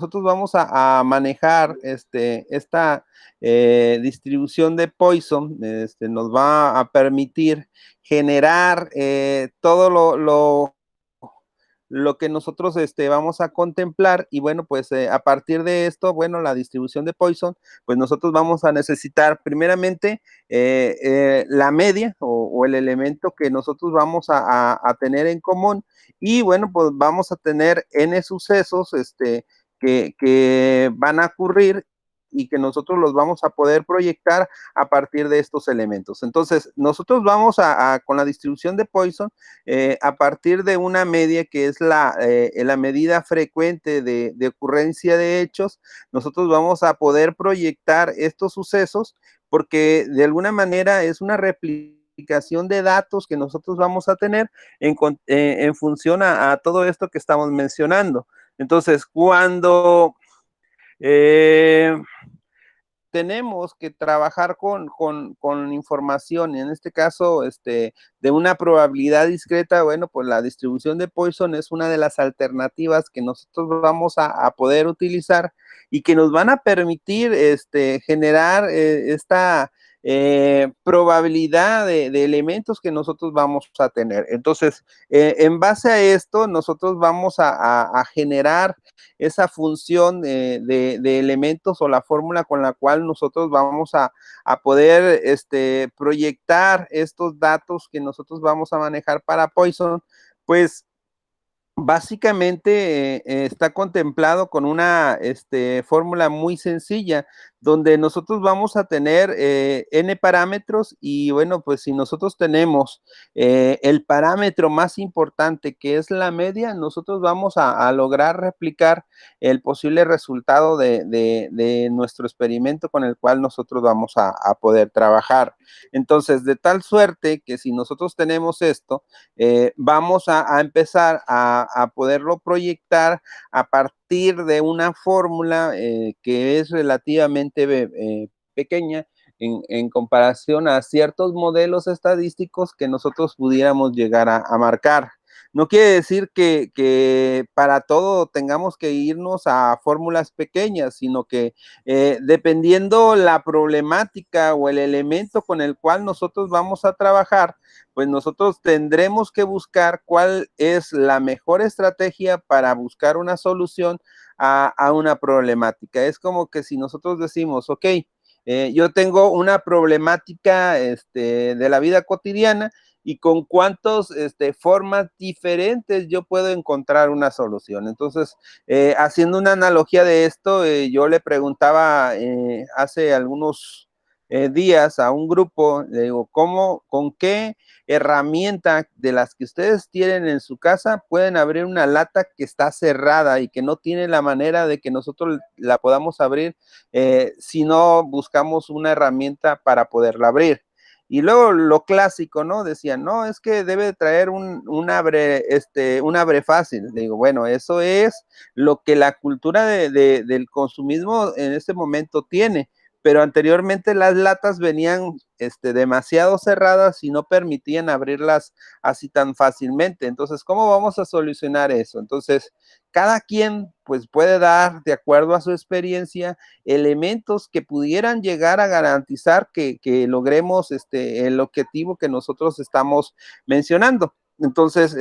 nosotros vamos a manejar esta distribución de Poisson, nos va a permitir generar todo lo que nosotros vamos a contemplar y bueno, pues a partir de esto, bueno, la distribución de Poisson, pues nosotros vamos a necesitar primeramente la media o el elemento que nosotros vamos a tener en común y bueno, pues vamos a tener N sucesos que van a ocurrir y que nosotros los vamos a poder proyectar a partir de estos elementos. Entonces, nosotros vamos con la distribución de Poisson, a partir de una media que es la medida frecuente de ocurrencia de hechos, nosotros vamos a poder proyectar estos sucesos porque de alguna manera es una replicación de datos que nosotros vamos a tener en función a todo esto que estamos mencionando. Entonces, cuando eh, tenemos que trabajar con información, y en este caso, de una probabilidad discreta, bueno, pues la distribución de Poisson es una de las alternativas que nosotros vamos a poder utilizar y que nos van a permitir generar esta probabilidad de elementos que nosotros vamos a tener. Entonces, en base a esto, nosotros vamos a generar esa función de elementos o la fórmula con la cual nosotros vamos a poder proyectar estos datos que nosotros vamos a manejar para Poisson, pues básicamente está contemplado con una fórmula muy sencilla, donde nosotros vamos a tener n parámetros y bueno, pues si nosotros tenemos el parámetro más importante que es la media, nosotros vamos a lograr replicar el posible resultado de nuestro experimento con el cual nosotros vamos a poder trabajar. Entonces, de tal suerte que si nosotros tenemos esto, vamos a empezar a poderlo proyectar a partir de una fórmula que es relativamente pequeña en comparación a ciertos modelos estadísticos que nosotros pudiéramos llegar a marcar. No quiere decir que para todo tengamos que irnos a fórmulas pequeñas, sino que dependiendo la problemática o el elemento con el cual nosotros vamos a trabajar, pues nosotros tendremos que buscar cuál es la mejor estrategia para buscar una solución a una problemática. Es como que si nosotros decimos, ok, yo tengo una problemática de la vida cotidiana y con cuántas formas diferentes yo puedo encontrar una solución. Entonces, haciendo una analogía de esto, yo le preguntaba hace algunos días a un grupo, le digo, con qué herramienta de las que ustedes tienen en su casa pueden abrir una lata que está cerrada y que no tiene la manera de que nosotros la podamos abrir si no buscamos una herramienta para poderla abrir? Y luego lo clásico, ¿no? Decían, no, es que debe traer un abre fácil. Le digo, bueno, eso es lo que la cultura del consumismo en este momento tiene, pero anteriormente las latas venían demasiado cerradas y no permitían abrirlas así tan fácilmente. Entonces, ¿cómo vamos a solucionar eso? Entonces, cada quien pues puede dar, de acuerdo a su experiencia, elementos que pudieran llegar a garantizar que logremos el objetivo que nosotros estamos mencionando. Entonces,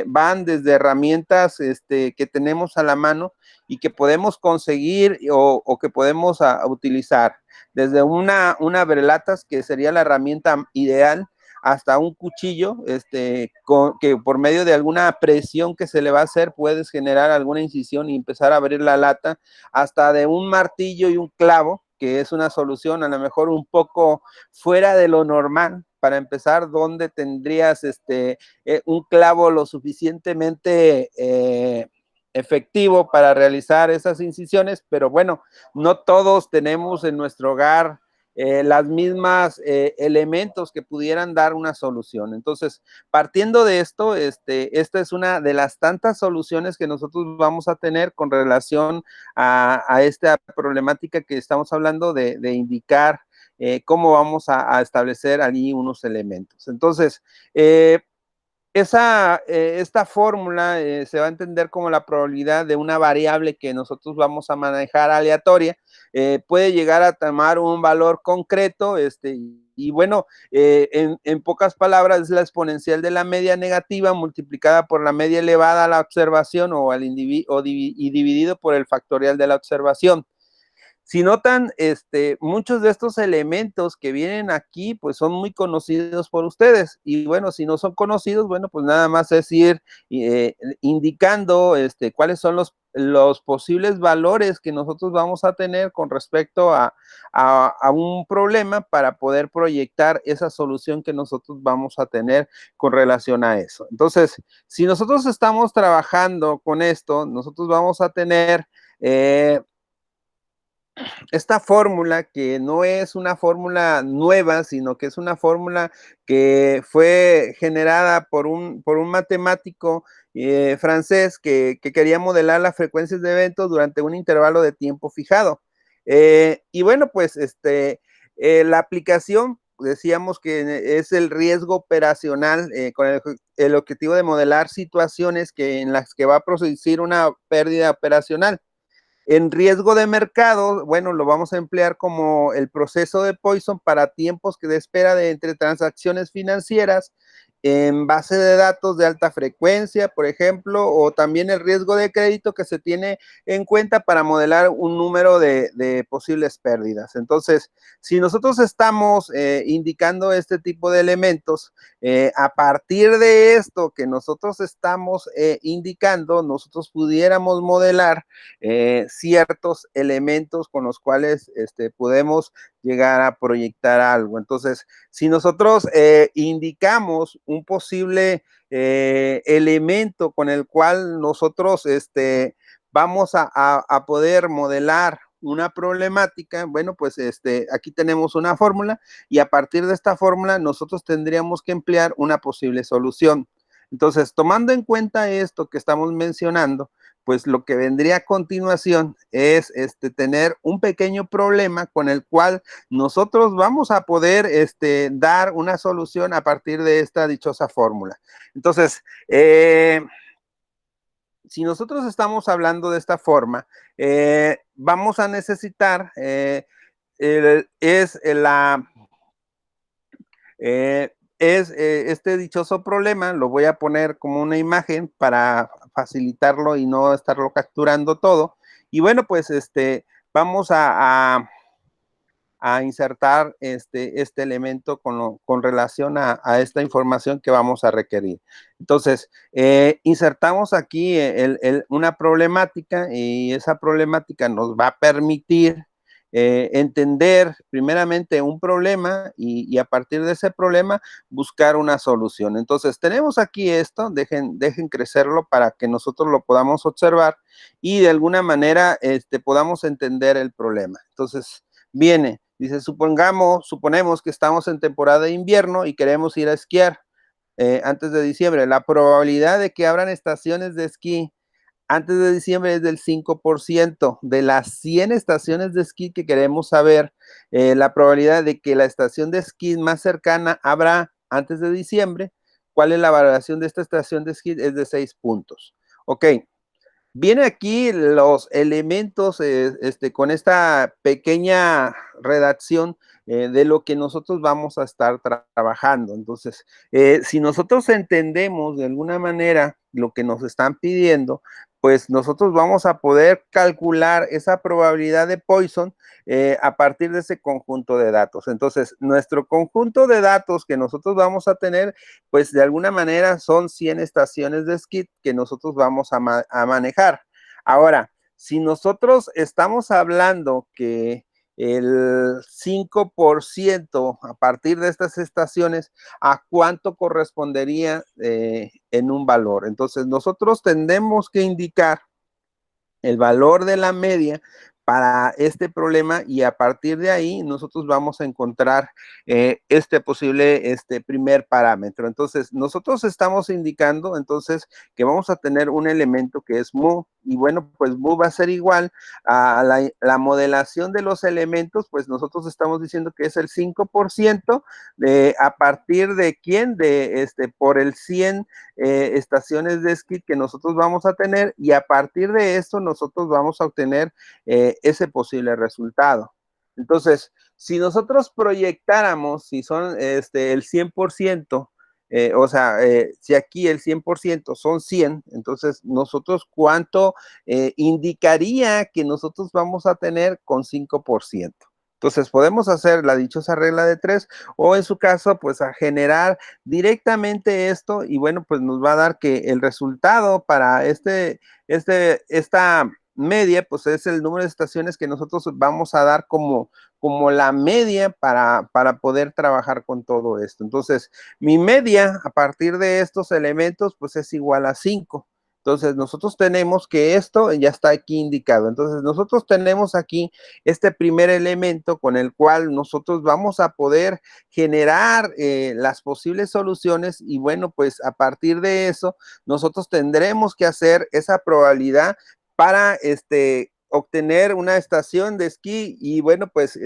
van desde herramientas que tenemos a la mano y que podemos conseguir o que podemos utilizar. Desde una abrelatas, que sería la herramienta ideal, hasta un cuchillo, que por medio de alguna presión que se le va a hacer, puedes generar alguna incisión y empezar a abrir la lata, hasta de un martillo y un clavo, que es una solución a lo mejor un poco fuera de lo normal, para empezar, donde tendrías un clavo lo suficientemente efectivo para realizar esas incisiones, pero bueno, no todos tenemos en nuestro hogar las mismas elementos que pudieran dar una solución. Entonces, partiendo de esto, esta es una de las tantas soluciones que nosotros vamos a tener con relación a esta problemática que estamos hablando de indicar cómo vamos a establecer allí unos elementos. Entonces, Esta fórmula se va a entender como la probabilidad de una variable que nosotros vamos a manejar aleatoria. Puede llegar a tomar un valor concreto, y bueno, en pocas palabras, es la exponencial de la media negativa multiplicada por la media elevada a la observación o al y dividido por el factorial de la observación. Si notan, muchos de estos elementos que vienen aquí, pues son muy conocidos por ustedes. Y bueno, si no son conocidos, bueno, pues nada más es ir indicando cuáles son los posibles valores que nosotros vamos a tener con respecto a un problema para poder proyectar esa solución que nosotros vamos a tener con relación a eso. Entonces, si nosotros estamos trabajando con esto, nosotros vamos a tener esta fórmula, que no es una fórmula nueva, sino que es una fórmula que fue generada por un matemático francés que quería modelar las frecuencias de eventos durante un intervalo de tiempo fijado. Y bueno, pues la aplicación, decíamos que es el riesgo operacional con el objetivo de modelar situaciones en las que va a producir una pérdida operacional. En riesgo de mercado, bueno, lo vamos a emplear como el proceso de Poisson para tiempos de espera entre transacciones financieras en base de datos de alta frecuencia, por ejemplo, o también el riesgo de crédito que se tiene en cuenta para modelar un número de posibles pérdidas. Entonces, si nosotros estamos indicando este tipo de elementos, a partir de esto que nosotros estamos indicando, nosotros pudiéramos modelar ciertos elementos con los cuales podemos llegar a proyectar algo. Entonces, si nosotros indicamos un posible elemento con el cual nosotros vamos a poder modelar una problemática, bueno, pues aquí tenemos una fórmula y a partir de esta fórmula nosotros tendríamos que emplear una posible solución. Entonces, tomando en cuenta esto que estamos mencionando, pues lo que vendría a continuación es tener un pequeño problema con el cual nosotros vamos a poder dar una solución a partir de esta dichosa fórmula. Entonces, si nosotros estamos hablando de esta forma, vamos a necesitar, este dichoso problema, lo voy a poner como una imagen para facilitarlo y no estarlo capturando todo. Y bueno, pues vamos a insertar este elemento con relación a esta información que vamos a requerir. Entonces, insertamos aquí una problemática y esa problemática nos va a permitir entender primeramente un problema y a partir de ese problema buscar una solución. Entonces, tenemos aquí esto, dejen crecerlo para que nosotros lo podamos observar y de alguna manera podamos entender el problema. Entonces, dice, suponemos que estamos en temporada de invierno y queremos ir a esquiar antes de diciembre. La probabilidad de que abran estaciones de esquí antes de diciembre es del 5%. De las 100 estaciones de esquí que queremos saber, la probabilidad de que la estación de esquí más cercana abra antes de diciembre, ¿cuál es la valoración de esta estación de esquí? Es de 6 puntos. Ok. Viene aquí los elementos con esta pequeña redacción de lo que nosotros vamos a estar trabajando. Entonces, si nosotros entendemos de alguna manera lo que nos están pidiendo, pues nosotros vamos a poder calcular esa probabilidad de Poisson a partir de ese conjunto de datos. Entonces, nuestro conjunto de datos que nosotros vamos a tener, pues de alguna manera son 100 estaciones de esquí que nosotros vamos a manejar. Ahora, si nosotros estamos hablando que el 5% a partir de estas estaciones, ¿a cuánto correspondería en un valor? Entonces, nosotros tendremos que indicar el valor de la media para este problema y a partir de ahí nosotros vamos a encontrar este primer parámetro. Entonces, nosotros estamos indicando entonces que vamos a tener un elemento que es mu y bueno, pues mu va a ser igual a la modelación de los elementos, pues nosotros estamos diciendo que es el 5% a partir de quién, por el 100 estaciones de esquí que nosotros vamos a tener, y a partir de esto nosotros vamos a obtener ese posible resultado. Entonces, si nosotros proyectáramos, si son el 100%, si aquí el 100% son 100, entonces nosotros cuánto indicaría que nosotros vamos a tener con 5%. Entonces podemos hacer la dichosa regla de 3 o en su caso pues a generar directamente esto y bueno pues nos va a dar que el resultado para esta media pues es el número de estaciones que nosotros vamos a dar como la media para poder trabajar con todo esto. Entonces, mi media a partir de estos elementos, pues es igual a 5. Entonces, nosotros tenemos que esto ya está aquí indicado. Entonces, nosotros tenemos aquí este primer elemento con el cual nosotros vamos a poder generar las posibles soluciones y bueno, pues a partir de eso, nosotros tendremos que hacer esa probabilidad para obtener una estación de esquí y bueno, pues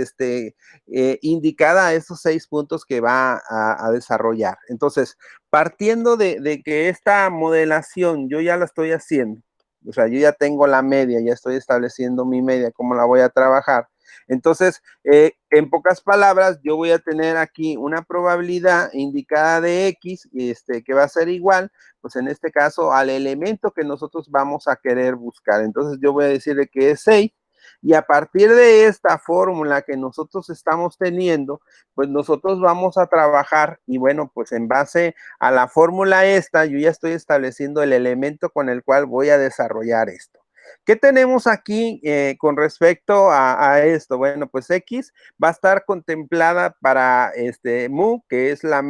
indicada a esos 6 puntos que va a desarrollar. Entonces, partiendo de que esta modelación yo ya la estoy haciendo, o sea, yo ya tengo la media, ya estoy estableciendo mi media, cómo la voy a trabajar. Entonces, en pocas palabras, yo voy a tener aquí una probabilidad indicada de X, que va a ser igual, pues en este caso, al elemento que nosotros vamos a querer buscar. Entonces, yo voy a decirle que es 6, y a partir de esta fórmula que nosotros estamos teniendo, pues nosotros vamos a trabajar y bueno, pues en base a la fórmula esta, yo ya estoy estableciendo el elemento con el cual voy a desarrollar esto. ¿Qué tenemos aquí con respecto a esto? Bueno, pues X va a estar contemplada para mu, que es la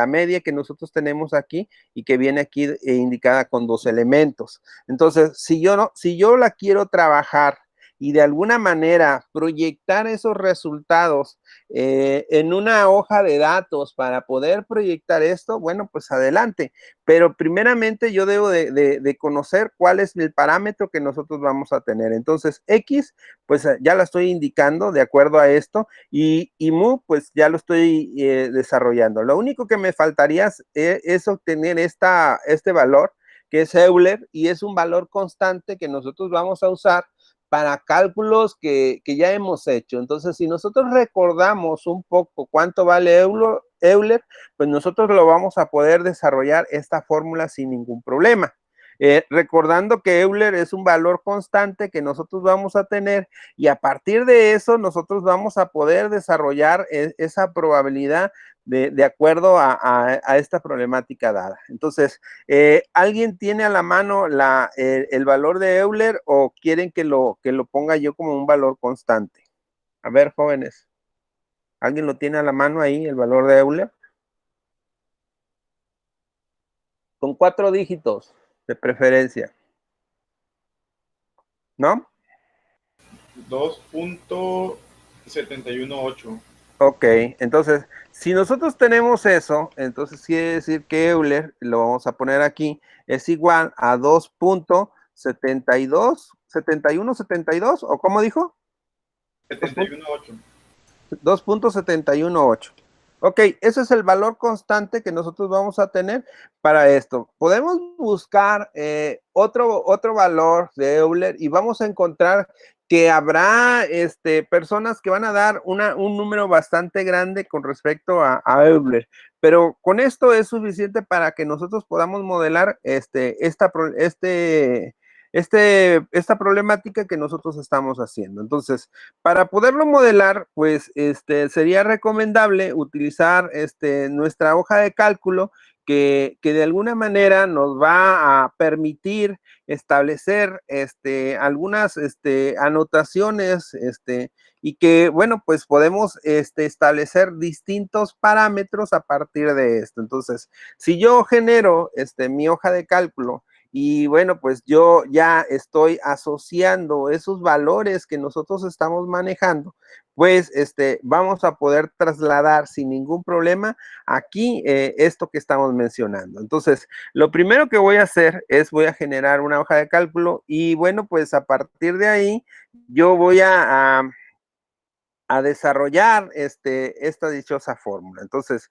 media que nosotros tenemos aquí y que viene aquí indicada con 2 elementos. Entonces, si yo la quiero trabajar y de alguna manera proyectar esos resultados en una hoja de datos para poder proyectar esto, bueno, pues adelante. Pero primeramente yo debo de conocer cuál es el parámetro que nosotros vamos a tener. Entonces, X, pues ya la estoy indicando de acuerdo a esto, y mu, pues ya lo estoy desarrollando. Lo único que me faltaría es obtener este valor, que es Euler, y es un valor constante que nosotros vamos a usar para cálculos que ya hemos hecho. Entonces, si nosotros recordamos un poco cuánto vale Euler, pues nosotros lo vamos a poder desarrollar esta fórmula sin ningún problema. Recordando que Euler es un valor constante que nosotros vamos a tener y a partir de eso nosotros vamos a poder desarrollar esa probabilidad de acuerdo a esta problemática dada. Entonces, ¿alguien tiene a la mano el valor de Euler o quieren que lo ponga yo como un valor constante? A ver, jóvenes, ¿alguien lo tiene a la mano ahí, el valor de Euler? Con 4 dígitos de preferencia, ¿no? 2.718. Ok, entonces, si nosotros tenemos eso, entonces quiere decir que Euler, lo vamos a poner aquí, es igual a 2.72, 71, 72, ¿o cómo dijo? 718. 2.718. Ok, ese es el valor constante que nosotros vamos a tener para esto. Podemos buscar otro valor de Euler y vamos a encontrar que habrá personas que van a dar un número bastante grande con respecto a Euler, pero con esto es suficiente para que nosotros podamos modelar esta problemática que nosotros estamos haciendo. Entonces, para poderlo modelar, pues sería recomendable utilizar nuestra hoja de cálculo que de alguna manera nos va a permitir establecer algunas anotaciones y que, bueno, pues podemos establecer distintos parámetros a partir de esto. Entonces, si yo genero mi hoja de cálculo y bueno, pues yo ya estoy asociando esos valores que nosotros estamos manejando, pues vamos a poder trasladar sin ningún problema aquí esto que estamos mencionando. Entonces, lo primero que voy a hacer es voy a generar una hoja de cálculo y bueno, pues a partir de ahí yo voy a desarrollar esta dichosa fórmula. Entonces,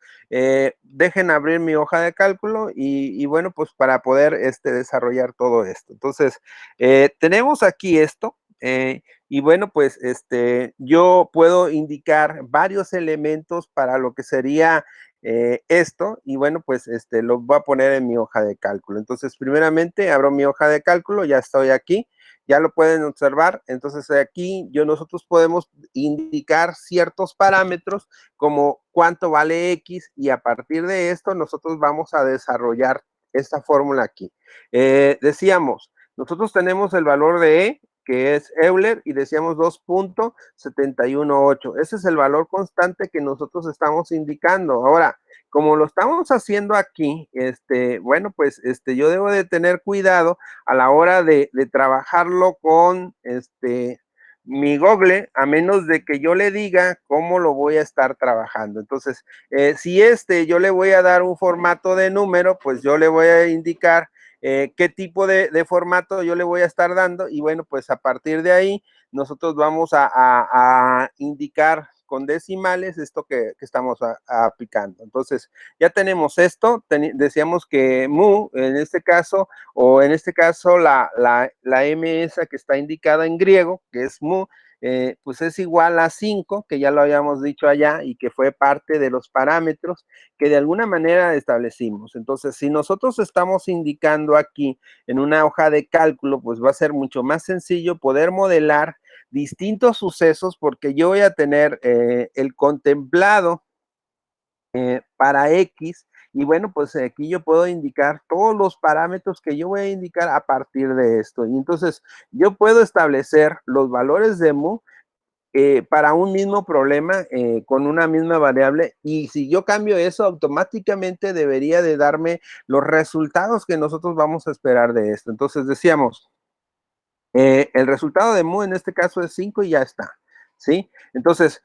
dejen abrir mi hoja de cálculo y bueno, pues para poder desarrollar todo esto. Entonces, tenemos aquí esto. Y bueno, pues yo puedo indicar varios elementos para lo que sería esto. Y bueno, pues lo voy a poner en mi hoja de cálculo. Entonces, primeramente abro mi hoja de cálculo, ya estoy aquí. Ya lo pueden observar. Entonces, aquí nosotros podemos indicar ciertos parámetros como cuánto vale X y a partir de esto nosotros vamos a desarrollar esta fórmula aquí. Decíamos, nosotros tenemos el valor de E, que es Euler, y decíamos 2.718. Ese es el valor constante que nosotros estamos indicando. Ahora, como lo estamos haciendo aquí, bueno, pues yo debo de tener cuidado a la hora de trabajarlo con mi Google, a menos de que yo le diga cómo lo voy a estar trabajando. Entonces, si yo le voy a dar un formato de número, pues yo le voy a indicar qué tipo de formato yo le voy a estar dando y bueno, pues a partir de ahí nosotros vamos a indicar con decimales esto que estamos aplicando. Entonces, ya tenemos esto, decíamos que mu, en este caso, o en este caso la M esa que está indicada en griego, que es mu, pues es igual a 5, que ya lo habíamos dicho allá, y que fue parte de los parámetros que de alguna manera establecimos. Entonces, si nosotros estamos indicando aquí en una hoja de cálculo, pues va a ser mucho más sencillo poder modelar distintos sucesos porque yo voy a tener el contemplado para X, y bueno, pues aquí yo puedo indicar todos los parámetros que yo voy a indicar a partir de esto. Y entonces yo puedo establecer los valores de mu para un mismo problema con una misma variable, y si yo cambio eso, automáticamente debería de darme los resultados que nosotros vamos a esperar de esto. Entonces decíamos, el resultado de mu en este caso es 5 y ya está, ¿sí? Entonces,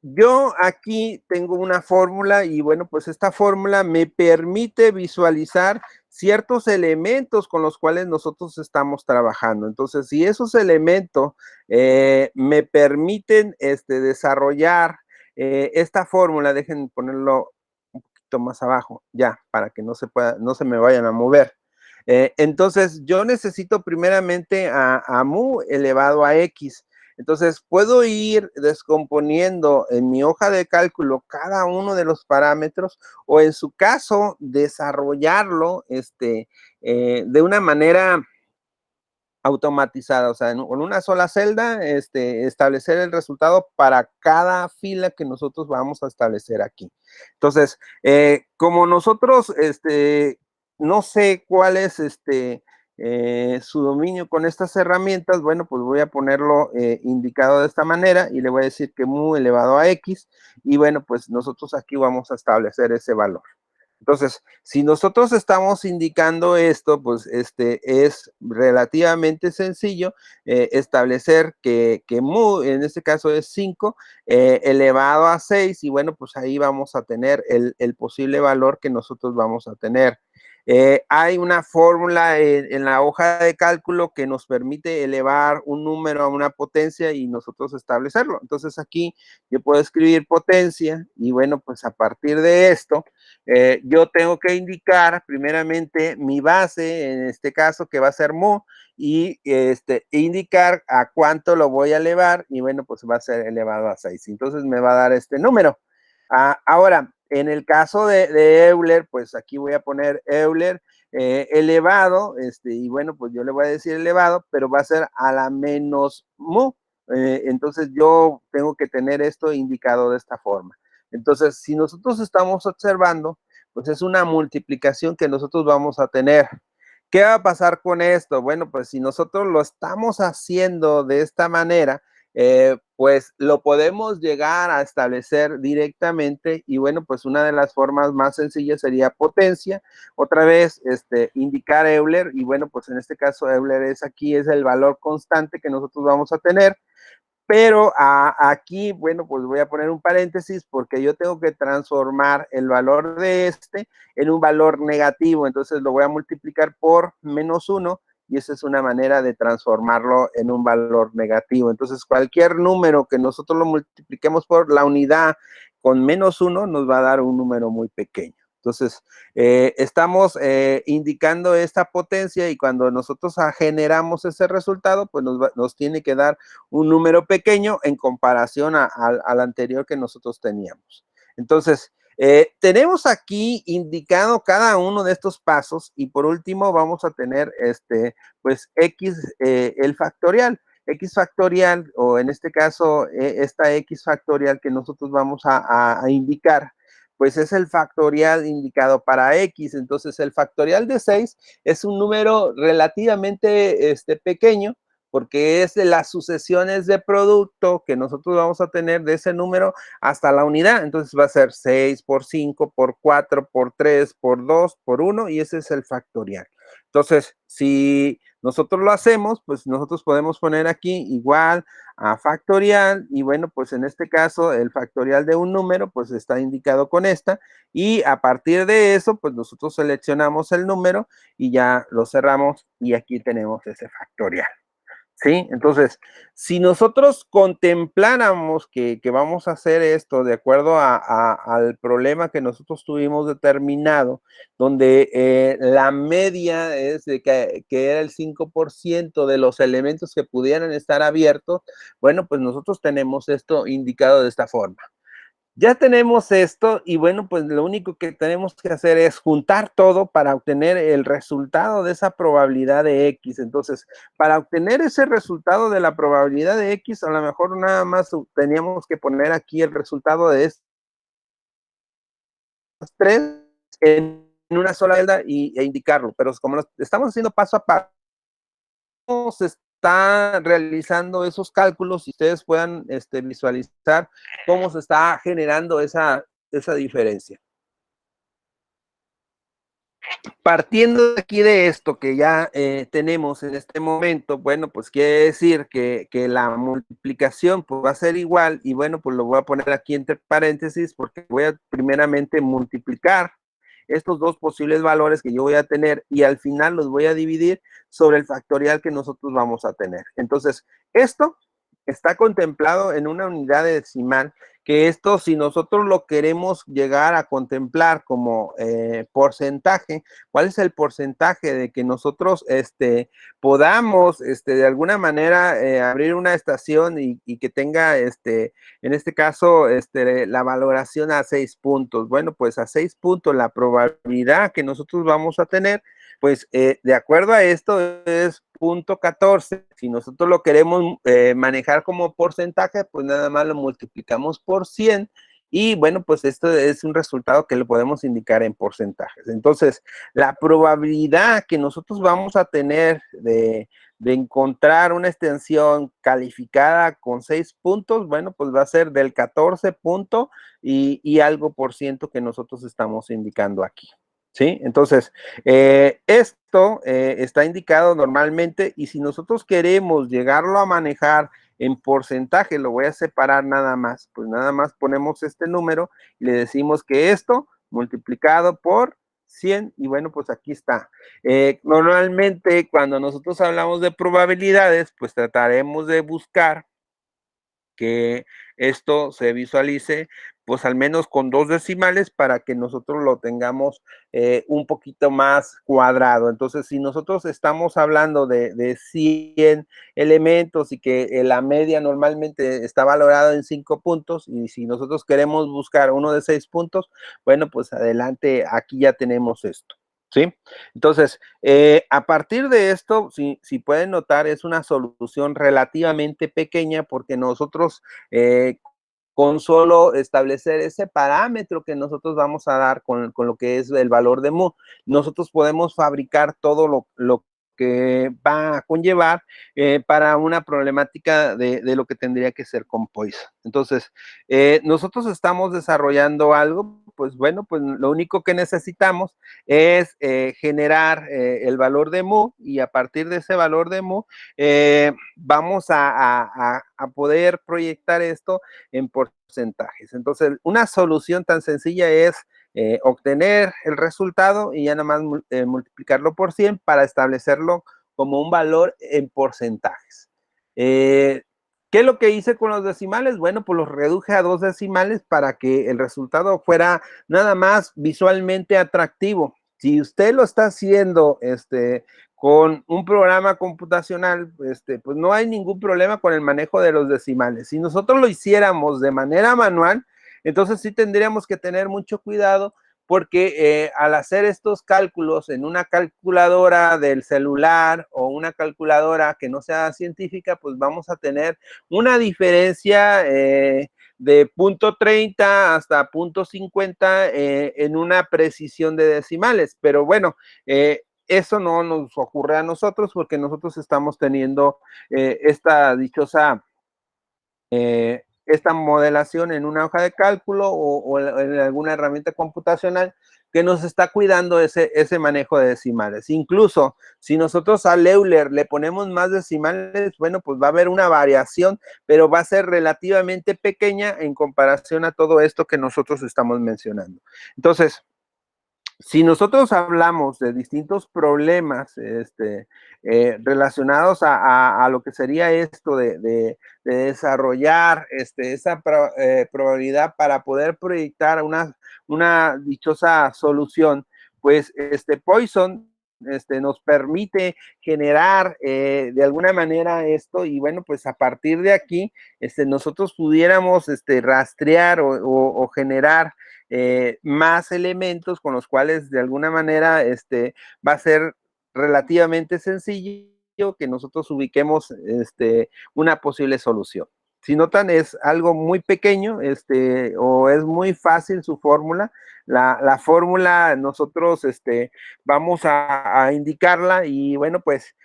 yo aquí tengo una fórmula y bueno, pues esta fórmula me permite visualizar ciertos elementos con los cuales nosotros estamos trabajando. Entonces, si esos elementos me permiten desarrollar esta fórmula, dejen ponerlo un poquito más abajo, ya, para que no se me vayan a mover. Entonces, yo necesito primeramente a mu elevado a x. Entonces, puedo ir descomponiendo en mi hoja de cálculo cada uno de los parámetros o en su caso, desarrollarlo de una manera automatizada, o sea, con una sola celda, establecer el resultado para cada fila que nosotros vamos a establecer aquí. Entonces, como nosotros, no sé cuál es su dominio con estas herramientas, bueno, pues voy a ponerlo indicado de esta manera y le voy a decir que mu elevado a x, y bueno, pues nosotros aquí vamos a establecer ese valor. Entonces, si nosotros estamos indicando esto, pues es relativamente sencillo establecer que mu, en este caso es 5, elevado a 6, y bueno, pues ahí vamos a tener el posible valor que nosotros vamos a tener. Hay una fórmula en la hoja de cálculo que nos permite elevar un número a una potencia y nosotros establecerlo. Entonces aquí yo puedo escribir potencia y bueno, pues a partir de esto, yo tengo que indicar primeramente mi base, en este caso que va a ser mu, y indicar a cuánto lo voy a elevar, y bueno, pues va a ser elevado a 6. Entonces me va a dar este número. Ahora, en el caso de Euler, pues aquí voy a poner Euler elevado, y bueno, pues yo le voy a decir elevado, pero va a ser a la menos mu. Entonces yo tengo que tener esto indicado de esta forma. Entonces, si nosotros estamos observando, pues es una multiplicación que nosotros vamos a tener. ¿Qué va a pasar con esto? Bueno, pues si nosotros lo estamos haciendo de esta manera, pues lo podemos llegar a establecer directamente y bueno, pues una de las formas más sencillas sería potencia. Otra vez, indicar Euler y bueno, pues en este caso Euler es aquí, es el valor constante que nosotros vamos a tener. Pero aquí, bueno, pues voy a poner un paréntesis porque yo tengo que transformar el valor de en un valor negativo. Entonces lo voy a multiplicar por -1 y esa es una manera de transformarlo en un valor negativo. Entonces cualquier número que nosotros lo multipliquemos por la unidad con -1 nos va a dar un número muy pequeño. Entonces, estamos indicando esta potencia y cuando nosotros generamos ese resultado, pues nos tiene que dar un número pequeño en comparación al anterior que nosotros teníamos. Entonces, tenemos aquí indicado cada uno de estos pasos y por último vamos a tener pues x, el factorial. X factorial, o en este caso, esta x factorial que nosotros vamos a indicar, pues es el factorial indicado para x. Entonces, el factorial de 6 es un número relativamente pequeño, porque es de las sucesiones de producto que nosotros vamos a tener de ese número hasta la unidad. Entonces va a ser 6 por 5, por 4, por 3, por 2, por 1, y ese es el factorial. Entonces, si nosotros lo hacemos, pues nosotros podemos poner aquí igual a factorial, y bueno, pues en este caso, el factorial de un número, pues está indicado con esta, y a partir de eso, pues nosotros seleccionamos el número y ya lo cerramos, y aquí tenemos ese factorial. ¿Sí? Entonces, si nosotros contempláramos que vamos a hacer esto de acuerdo al problema que nosotros tuvimos determinado, donde la media es de que era el 5% de los elementos que pudieran estar abiertos, bueno, pues nosotros tenemos esto indicado de esta forma. Ya tenemos esto y bueno, pues lo único que tenemos que hacer es juntar todo para obtener el resultado de esa probabilidad de X. Entonces, para obtener ese resultado de la probabilidad de X, a lo mejor nada más teníamos que poner aquí el resultado de estas tres en una sola celda e indicarlo. Pero como lo estamos haciendo paso a paso, se está realizando esos cálculos y ustedes puedan visualizar cómo se está generando esa diferencia. Partiendo de aquí de esto que ya tenemos en este momento, bueno, pues quiere decir que la multiplicación pues, va a ser igual, y bueno, pues lo voy a poner aquí entre paréntesis porque voy a primeramente multiplicar estos dos posibles valores que yo voy a tener y al final los voy a dividir sobre el factorial que nosotros vamos a tener. Entonces, esto está contemplado en una unidad decimal, que esto si nosotros lo queremos llegar a contemplar como porcentaje, ¿cuál es el porcentaje de que nosotros podamos de alguna manera abrir una estación y que tenga en este caso la valoración a 6 puntos? Bueno, pues a 6 puntos la probabilidad que nosotros vamos a tener, pues de acuerdo a esto es 0.14. Si nosotros lo queremos manejar como porcentaje, pues nada más lo multiplicamos por 100 y bueno, pues esto es un resultado que lo podemos indicar en porcentajes. Entonces, la probabilidad que nosotros vamos a tener de encontrar una extensión calificada con 6 puntos, bueno, pues va a ser del 14 punto y algo por ciento que nosotros estamos indicando aquí. ¿Sí? Entonces, esto está indicado normalmente y si nosotros queremos llegarlo a manejar en porcentaje, lo voy a separar nada más, pues nada más ponemos este número y le decimos que esto multiplicado por 100 y bueno, pues aquí está. Normalmente cuando nosotros hablamos de probabilidades, pues trataremos de buscar que esto se visualice pues al menos con 2 decimales para que nosotros lo tengamos un poquito más cuadrado. Entonces, si nosotros estamos hablando de 100 elementos y que la media normalmente está valorada en 5 puntos, y si nosotros queremos buscar uno de 6 puntos, bueno, pues adelante, aquí ya tenemos esto. ¿Sí? Entonces, a partir de esto, si pueden notar, es una solución relativamente pequeña porque nosotros con solo establecer ese parámetro que nosotros vamos a dar con lo que es el valor de mu, nosotros podemos fabricar todo lo que va a conllevar para una problemática de lo que tendría que ser con Poison. Entonces, nosotros estamos desarrollando algo, pues bueno, pues lo único que necesitamos es generar el valor de mu, y a partir de ese valor de mu vamos a poder proyectar esto en porcentajes. Entonces, una solución tan sencilla es obtener el resultado y ya nada más multiplicarlo por 100 para establecerlo como un valor en porcentajes. ¿Qué es lo que hice con los decimales? Bueno, pues los reduje a 2 decimales para que el resultado fuera nada más visualmente atractivo. Si usted lo está haciendo con un programa computacional, pues no hay ningún problema con el manejo de los decimales. Si nosotros lo hiciéramos de manera manual, entonces sí tendríamos que tener mucho cuidado porque al hacer estos cálculos en una calculadora del celular o una calculadora que no sea científica, pues vamos a tener una diferencia de 0.30 hasta 0.50 en una precisión de decimales. Pero bueno, eso no nos ocurre a nosotros porque nosotros estamos teniendo esta dichosa esta modelación en una hoja de cálculo o en alguna herramienta computacional que nos está cuidando ese manejo de decimales. Incluso si nosotros al Euler le ponemos más decimales, bueno, pues va a haber una variación, pero va a ser relativamente pequeña en comparación a todo esto que nosotros estamos mencionando. Entonces, si nosotros hablamos de distintos problemas relacionados a lo que sería esto de desarrollar esa probabilidad para poder proyectar una dichosa solución, pues Poisson nos permite generar de alguna manera esto y bueno, pues a partir de aquí nosotros pudiéramos rastrear o generar más elementos con los cuales de alguna manera va a ser relativamente sencillo que nosotros ubiquemos una posible solución. Si notan, es algo muy pequeño o es muy fácil su fórmula. La fórmula nosotros vamos a indicarla y bueno, pues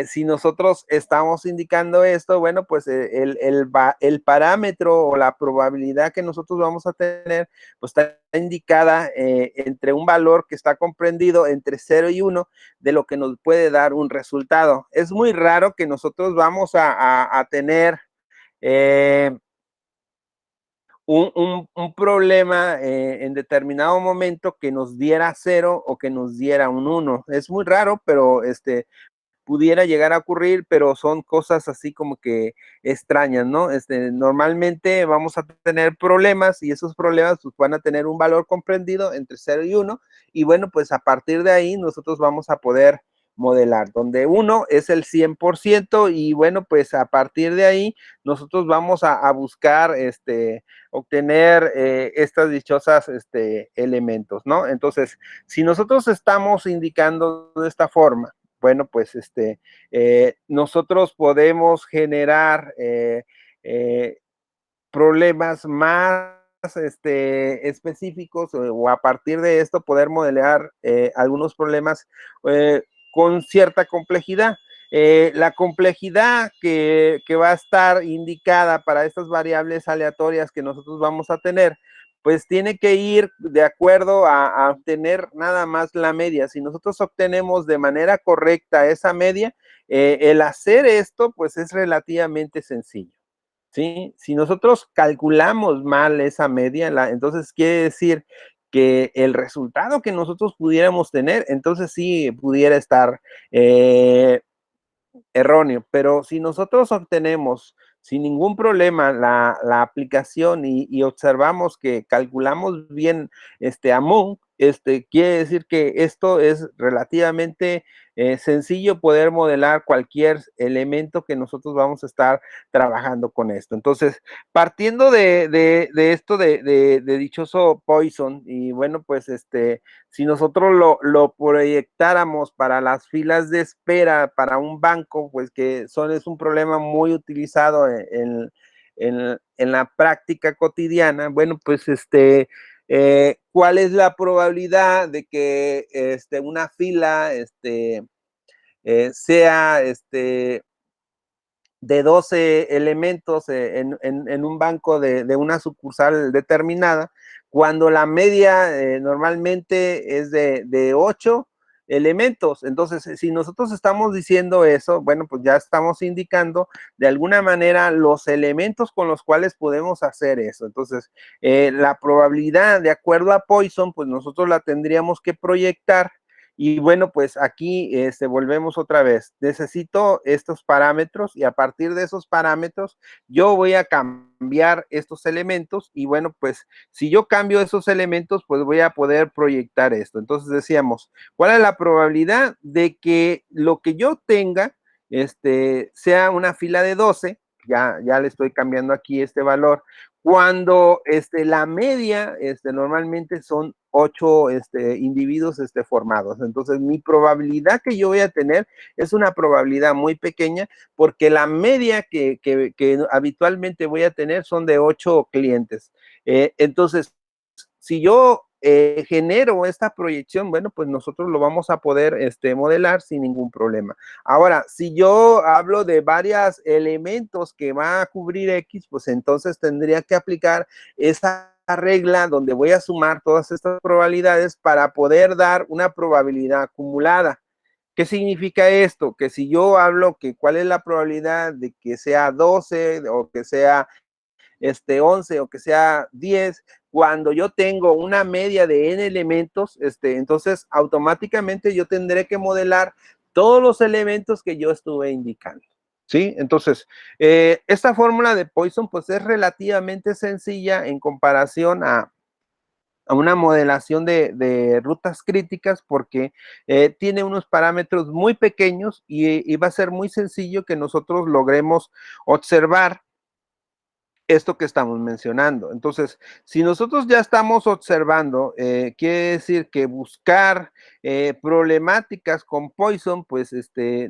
si nosotros estamos indicando esto, bueno, pues el parámetro o la probabilidad que nosotros vamos a tener, pues está indicada entre un valor que está comprendido entre 0 y 1 de lo que nos puede dar un resultado. Es muy raro que nosotros vamos a tener un problema en determinado momento que nos diera 0 o que nos diera un 1. Es muy raro, pero pudiera llegar a ocurrir, pero son cosas así como que extrañas, ¿no? Normalmente vamos a tener problemas y esos problemas pues, van a tener un valor comprendido entre 0 y 1 y bueno, pues a partir de ahí nosotros vamos a poder modelar, donde 1 es el 100% y bueno, pues a partir de ahí nosotros vamos a buscar obtener estas dichosas elementos, ¿no? Entonces, si nosotros estamos indicando de esta forma, bueno, pues nosotros podemos generar problemas más específicos o a partir de esto poder modelar algunos problemas con cierta complejidad. La complejidad que va a estar indicada para estas variables aleatorias que nosotros vamos a tener, pues tiene que ir de acuerdo a obtener nada más la media. Si nosotros obtenemos de manera correcta esa media, el hacer esto, pues es relativamente sencillo. ¿Sí? Si nosotros calculamos mal esa media, entonces quiere decir que el resultado que nosotros pudiéramos tener, entonces sí pudiera estar erróneo, pero si nosotros obtenemos sin ningún problema la aplicación y observamos que calculamos bien AMON, quiere decir que esto es relativamente sencillo poder modelar cualquier elemento que nosotros vamos a estar trabajando con esto. Entonces, partiendo de esto de dichoso Poisson, y bueno, pues si nosotros lo proyectáramos para las filas de espera para un banco, pues que es un problema muy utilizado en la práctica cotidiana, bueno, pues ¿cuál es la probabilidad de que una fila sea de 12 elementos en un banco de una sucursal determinada, cuando la media normalmente es de 8 elementos. Entonces, si nosotros estamos diciendo eso, bueno, pues ya estamos indicando de alguna manera los elementos con los cuales podemos hacer eso. Entonces, la probabilidad, de acuerdo a Poisson, pues nosotros la tendríamos que proyectar. Y bueno, pues aquí volvemos otra vez. Necesito estos parámetros y a partir de esos parámetros yo voy a cambiar estos elementos y bueno, pues si yo cambio esos elementos, pues voy a poder proyectar esto. Entonces decíamos, ¿cuál es la probabilidad de que lo que yo tenga sea una fila de 12? Ya le estoy cambiando aquí este valor. Cuando la media normalmente son 8 individuos formados. Entonces, mi probabilidad que yo voy a tener es una probabilidad muy pequeña porque la media que habitualmente voy a tener son de 8 clientes. Entonces, si yo genero esta proyección, bueno, pues nosotros lo vamos a poder modelar sin ningún problema. Ahora, si yo hablo de varios elementos que va a cubrir X, pues entonces tendría que aplicar esa regla donde voy a sumar todas estas probabilidades para poder dar una probabilidad acumulada. ¿Qué significa esto? Que si yo hablo que cuál es la probabilidad de que sea 12 o que sea 11 o que sea 10, cuando yo tengo una media de n elementos, entonces automáticamente yo tendré que modelar todos los elementos que yo estuve indicando. ¿Sí? Entonces, esta fórmula de Poisson pues es relativamente sencilla en comparación a una modelación de rutas críticas porque tiene unos parámetros muy pequeños y va a ser muy sencillo que nosotros logremos observar esto que estamos mencionando. Entonces, si nosotros ya estamos observando, quiere decir que buscar problemáticas con Poisson, pues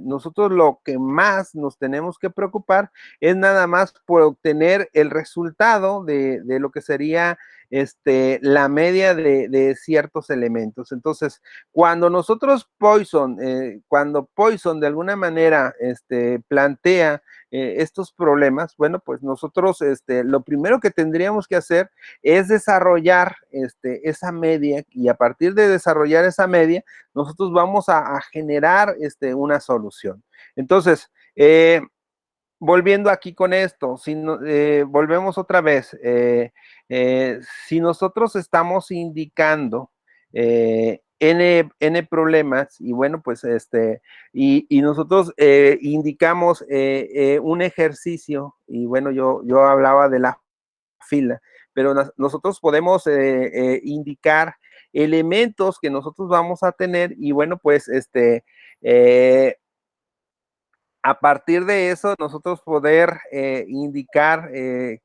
nosotros lo que más nos tenemos que preocupar es nada más por obtener el resultado de lo que sería la media de ciertos elementos. Entonces, cuando nosotros cuando Poisson de alguna manera plantea estos problemas, bueno, pues nosotros lo primero que tendríamos que hacer es desarrollar esa media y a partir de desarrollar esa media, nosotros vamos a generar una solución. Entonces, volviendo aquí con esto, si volvemos otra vez, si nosotros estamos indicando N problemas y bueno, pues y nosotros indicamos un ejercicio y bueno, yo hablaba de la fila, pero nosotros podemos indicar elementos que nosotros vamos a tener y bueno, pues eh, a partir de eso, nosotros poder indicar eh,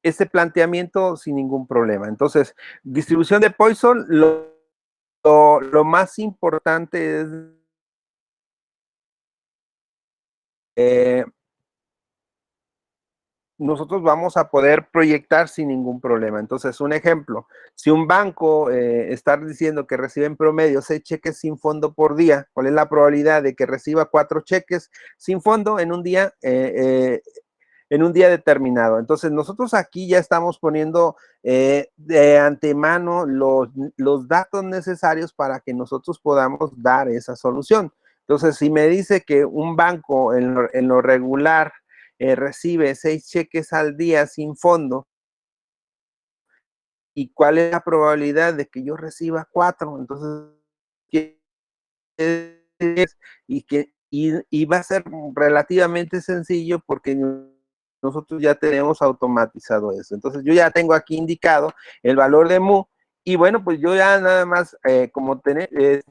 ese planteamiento sin ningún problema. Entonces, distribución de Poisson, lo más importante es eh, nosotros vamos a poder proyectar sin ningún problema. Entonces, un ejemplo, si un banco está diciendo que recibe en promedio 6 cheques sin fondo por día, ¿cuál es la probabilidad de que reciba 4 cheques sin fondo en un día? En un día determinado. Entonces, nosotros aquí ya estamos poniendo de antemano los datos necesarios para que nosotros podamos dar esa solución. Entonces, si me dice que un banco en lo regular recibe 6 cheques al día sin fondo, ¿y cuál es la probabilidad de que yo reciba 4? Entonces, ¿qué es? Y va a ser relativamente sencillo porque nosotros ya tenemos automatizado eso. Entonces yo ya tengo aquí indicado el valor de mu y bueno, pues yo ya nada más, como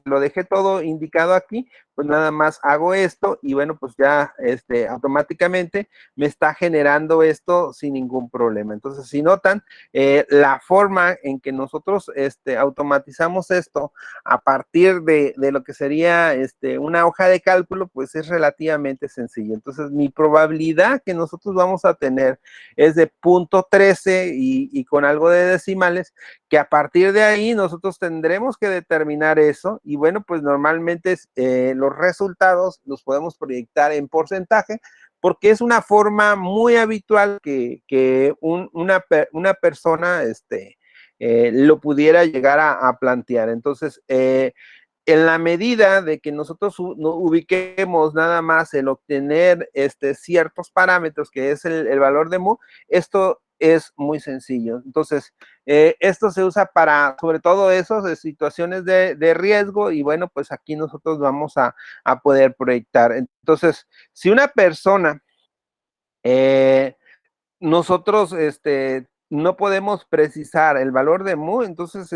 lo dejé todo indicado aquí, pues nada más hago esto y bueno, pues ya automáticamente me está generando esto sin ningún problema. Entonces, si notan, la forma en que nosotros automatizamos esto a partir de lo que sería una hoja de cálculo, pues es relativamente sencillo. Entonces, mi probabilidad que nosotros vamos a tener es de 0.13 y con algo de decimales, que a partir de ahí nosotros tendremos que determinar eso y bueno, pues normalmente los resultados los podemos proyectar en porcentaje porque es una forma muy habitual que una persona lo pudiera llegar a plantear. Entonces, en la medida de que nosotros no ubiquemos nada más el obtener ciertos parámetros, que es el valor de mu, esto es muy sencillo. Entonces, esto se usa para, sobre todo eso, de situaciones de riesgo, y bueno, pues aquí nosotros vamos a poder proyectar. Entonces, si una persona, nosotros no podemos precisar el valor de mu, entonces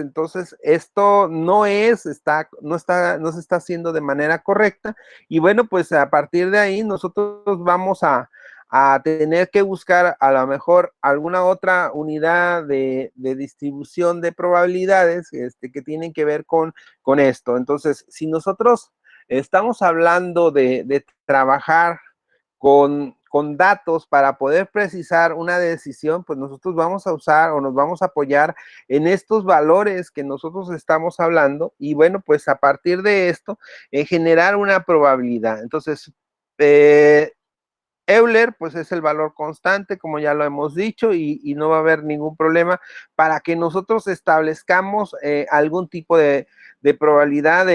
esto no se está haciendo de manera correcta, y bueno, pues a partir de ahí nosotros vamos a tener que buscar a lo mejor alguna otra unidad de distribución de probabilidades que tienen que ver con esto. Entonces, si nosotros estamos hablando de trabajar con datos para poder precisar una decisión, pues nosotros vamos a usar o nos vamos a apoyar en estos valores que nosotros estamos hablando y bueno, pues a partir de esto, generar una probabilidad. Entonces, Euler, pues es el valor constante, como ya lo hemos dicho, y no va a haber ningún problema para que nosotros establezcamos algún tipo de probabilidad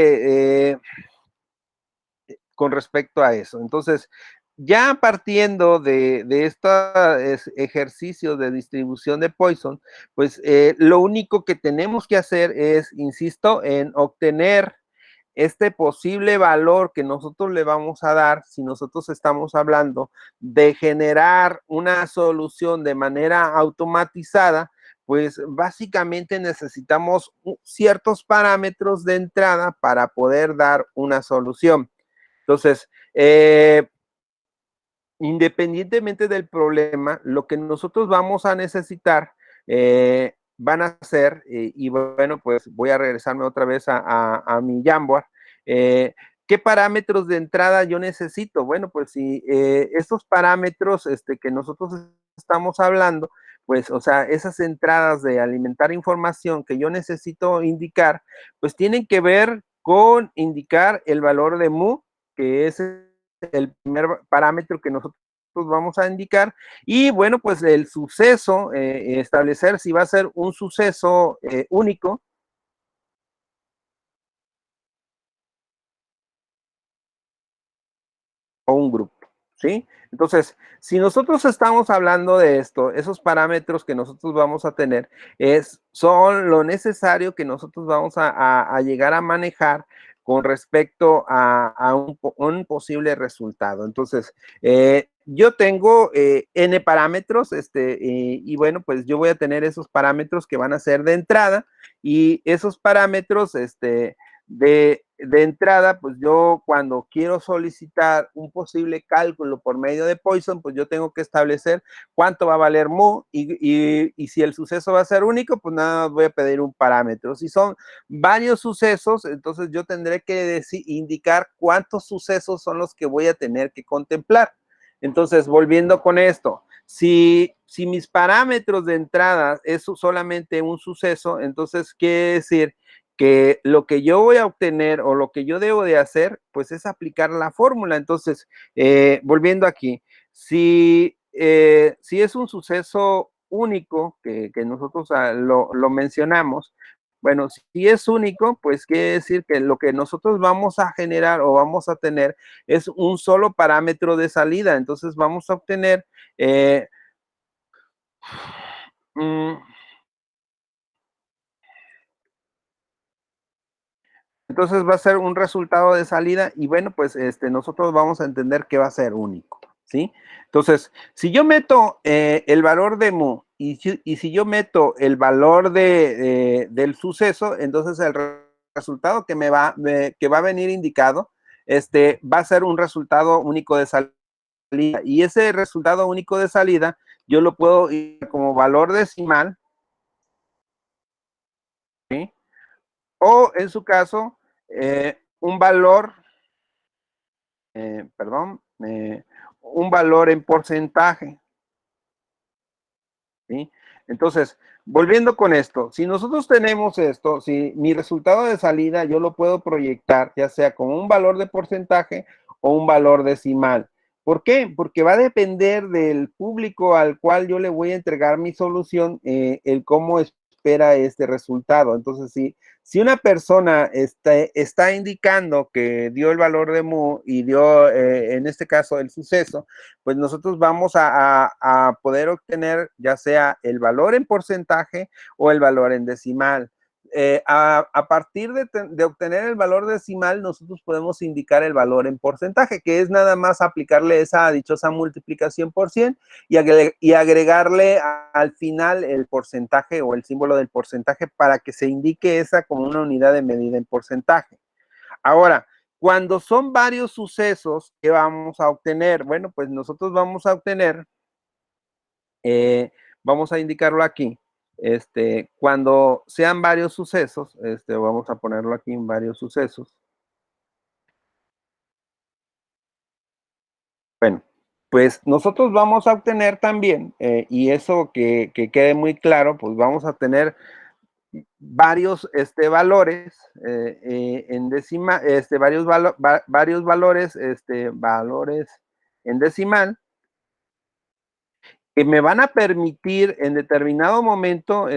con respecto a eso. Entonces, ya partiendo de estos ejercicios de distribución de Poisson, pues lo único que tenemos que hacer es, insisto, en obtener este posible valor que nosotros le vamos a dar, si nosotros estamos hablando de generar una solución de manera automatizada, pues básicamente necesitamos ciertos parámetros de entrada para poder dar una solución. Entonces, independientemente del problema, lo que nosotros vamos a necesitar van a ser, y bueno, pues voy a regresarme otra vez a mi Jamboard. ¿Qué parámetros de entrada yo necesito? Bueno, pues si estos parámetros que nosotros estamos hablando, pues, o sea, esas entradas de alimentar información que yo necesito indicar, pues tienen que ver con indicar el valor de mu, que es el primer parámetro que nosotros vamos a indicar, y bueno, pues el suceso, establecer si va a ser un suceso único o un grupo, ¿sí? Entonces, si nosotros estamos hablando de esto, esos parámetros que nosotros vamos a tener son lo necesario que nosotros vamos a llegar a manejar con respecto a un posible resultado. Entonces, yo tengo n parámetros, y bueno, pues yo voy a tener esos parámetros que van a ser de entrada, y esos parámetros, de entrada, pues yo cuando quiero solicitar un posible cálculo por medio de Poisson, pues yo tengo que establecer cuánto va a valer mu y si el suceso va a ser único, pues nada más voy a pedir un parámetro. Si son varios sucesos, entonces yo tendré que indicar cuántos sucesos son los que voy a tener que contemplar. Entonces, volviendo con esto, si mis parámetros de entrada es solamente un suceso, entonces quiere decir que lo que yo voy a obtener o lo que yo debo de hacer, pues es aplicar la fórmula. Entonces, volviendo aquí, si es un suceso único, que nosotros lo mencionamos, bueno, si es único, pues quiere decir que lo que nosotros vamos a generar o vamos a tener es un solo parámetro de salida. Entonces vamos a obtener mm, entonces va a ser un resultado de salida y bueno, pues nosotros vamos a entender que va a ser único, ¿sí? Entonces, si yo meto el valor de mu y si yo meto el valor del suceso, entonces el resultado que va a venir indicado va a ser un resultado único de salida. Y ese resultado único de salida, yo lo puedo ir como valor decimal, ¿sí? O en su caso, un valor, perdón, un valor en porcentaje, ¿sí? Entonces, volviendo con esto, si nosotros tenemos esto, si mi resultado de salida yo lo puedo proyectar ya sea como un valor de porcentaje o un valor decimal. ¿Por qué? Porque va a depender del público al cual yo le voy a entregar mi solución, el cómo espera este resultado. Entonces, si una persona está indicando que dio el valor de mu y dio, en este caso, el suceso, pues nosotros vamos a poder obtener ya sea el valor en porcentaje o el valor en decimal. A partir de obtener el valor decimal, nosotros podemos indicar el valor en porcentaje, que es nada más aplicarle esa dichosa multiplicación por 100 y agregarle al final el porcentaje o el símbolo del porcentaje para que se indique esa como una unidad de medida en porcentaje. Ahora, cuando son varios sucesos, ¿qué vamos a obtener? Bueno, pues nosotros vamos a obtener, vamos a indicarlo aquí, cuando sean varios sucesos, vamos a ponerlo aquí en varios sucesos. Bueno, pues nosotros vamos a obtener también, y eso que quede muy claro, pues vamos a tener varios valores en decimal, varios valores, valores en decimal que me van a permitir en determinado momento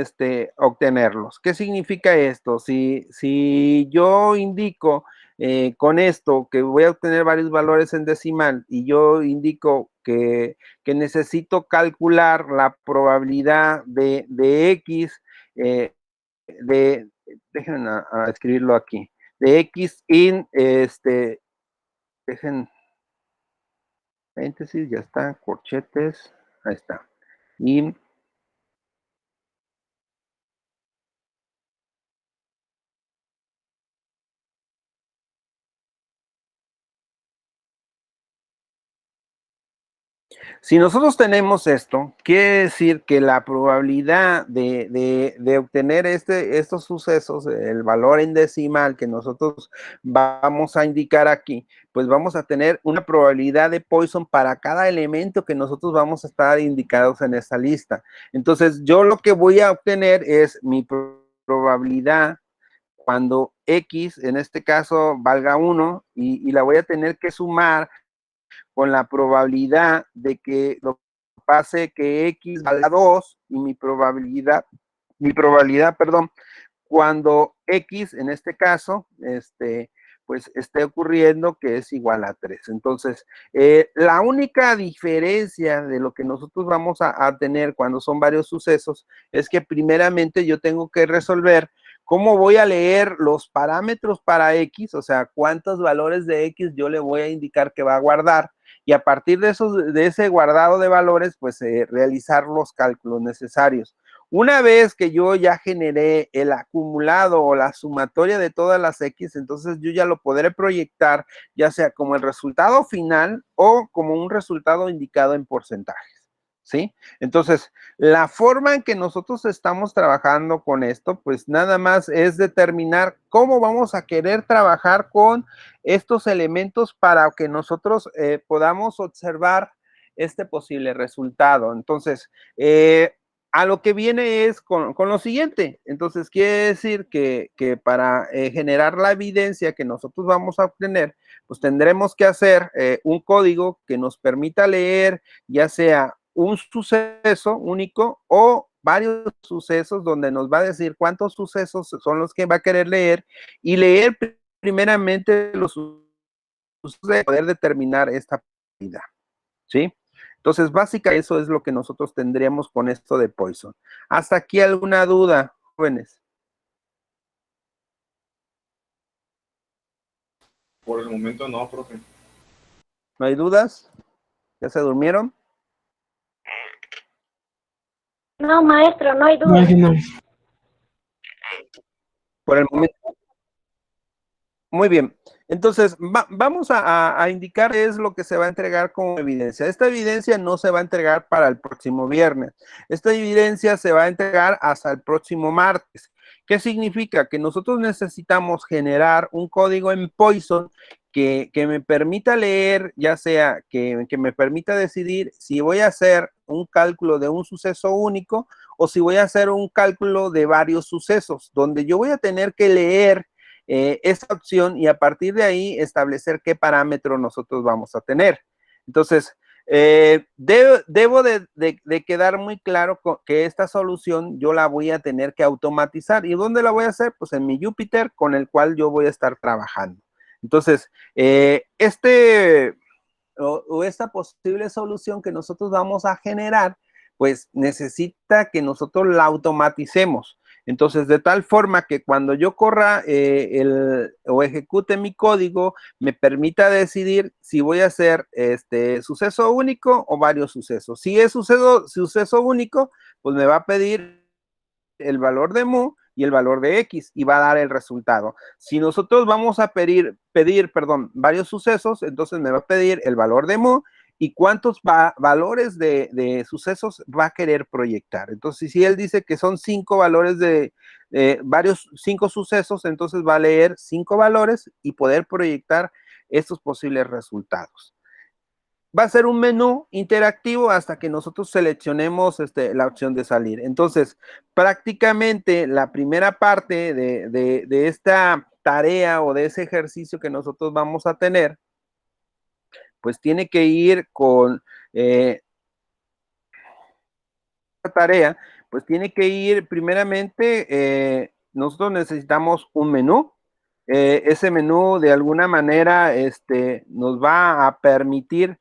obtenerlos. ¿Qué significa esto? Si yo indico con esto que voy a obtener varios valores en decimal y yo indico que necesito calcular la probabilidad de X, de, déjenme a escribirlo aquí, de X dejen paréntesis, ya está, corchetes, ahí está. Y si nosotros tenemos esto, quiere decir que la probabilidad de obtener estos sucesos, el valor en decimal que nosotros vamos a indicar aquí, pues vamos a tener una probabilidad de Poisson para cada elemento que nosotros vamos a estar indicados en esta lista. Entonces, yo lo que voy a obtener es mi probabilidad cuando X, en este caso, valga 1, y la voy a tener que sumar con la probabilidad de que lo pase que X valga 2 y mi probabilidad, perdón, cuando X, en este caso, pues esté ocurriendo que es igual a 3. Entonces, la única diferencia de lo que nosotros vamos a tener cuando son varios sucesos es que primeramente yo tengo que resolver cómo voy a leer los parámetros para X, o sea, cuántos valores de X yo le voy a indicar que va a guardar, y a partir de ese guardado de valores, pues realizar los cálculos necesarios. Una vez que yo ya generé el acumulado o la sumatoria de todas las X, entonces yo ya lo podré proyectar ya sea como el resultado final o como un resultado indicado en porcentajes, ¿sí? Entonces, la forma en que nosotros estamos trabajando con esto, pues nada más es determinar cómo vamos a querer trabajar con estos elementos para que nosotros podamos observar este posible resultado. Entonces, a lo que viene es con lo siguiente. Entonces, quiere decir que para generar la evidencia que nosotros vamos a obtener, pues tendremos que hacer un código que nos permita leer ya sea un suceso único o varios sucesos donde nos va a decir cuántos sucesos son los que va a querer leer y leer primeramente los sucesos de poder determinar esta probabilidad, ¿sí? Entonces, básicamente eso es lo que nosotros tendríamos con esto de Poisson. ¿Hasta aquí alguna duda, jóvenes? Por el momento no, profe. ¿No hay dudas? ¿Ya se durmieron? No, maestro, no hay No, duda. no. Por el momento. Muy bien. Entonces, vamos a indicar qué es lo que se va a entregar como evidencia. Esta evidencia no se va a entregar para el próximo viernes. Esta evidencia se va a entregar hasta el próximo martes. ¿Qué significa? Que nosotros necesitamos generar un código en Poison que me permita leer, ya sea que me permita decidir si voy a hacer un cálculo de un suceso único o si voy a hacer un cálculo de varios sucesos, donde yo voy a tener que leer esta opción y a partir de ahí establecer qué parámetro nosotros vamos a tener. Entonces, debo de quedar muy claro que esta solución yo la voy a tener que automatizar. ¿Y dónde la voy a hacer? Pues en mi Jupyter con el cual yo voy a estar trabajando. Entonces, esta posible solución que nosotros vamos a generar, pues necesita que nosotros la automaticemos. Entonces, de tal forma que cuando yo corra o ejecute mi código, me permita decidir si voy a hacer suceso único o varios sucesos. Si es suceso único, pues me va a pedir el valor de mu y el valor de x y va a dar el resultado. Si nosotros vamos a pedir varios sucesos, entonces me va a pedir el valor de mu y cuántos valores de sucesos va a querer proyectar. Entonces, si él dice que son 5 valores de 5 sucesos, entonces va a leer 5 valores y poder proyectar estos posibles resultados. Va a ser un menú interactivo hasta que nosotros seleccionemos la opción de salir. Entonces, prácticamente la primera parte de esta tarea o de ese ejercicio que nosotros vamos a tener, pues tiene que ir con esta tarea, pues tiene que ir primeramente, nosotros necesitamos un menú. Ese menú de alguna manera nos va a permitir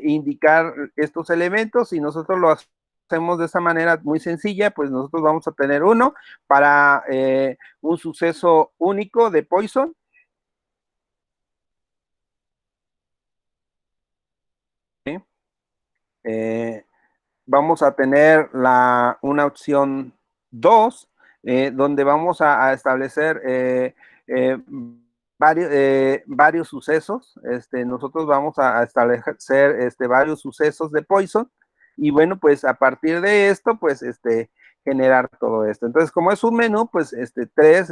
indicar estos elementos y nosotros lo hacemos de esa manera muy sencilla, pues nosotros vamos a tener uno para un suceso único de Poison. ¿Sí? Vamos a tener una opción 2, donde vamos a establecer varios sucesos. Nosotros vamos a establecer varios sucesos de Poison y bueno, pues a partir de esto, pues generar todo esto. Entonces, como es un menú, pues 3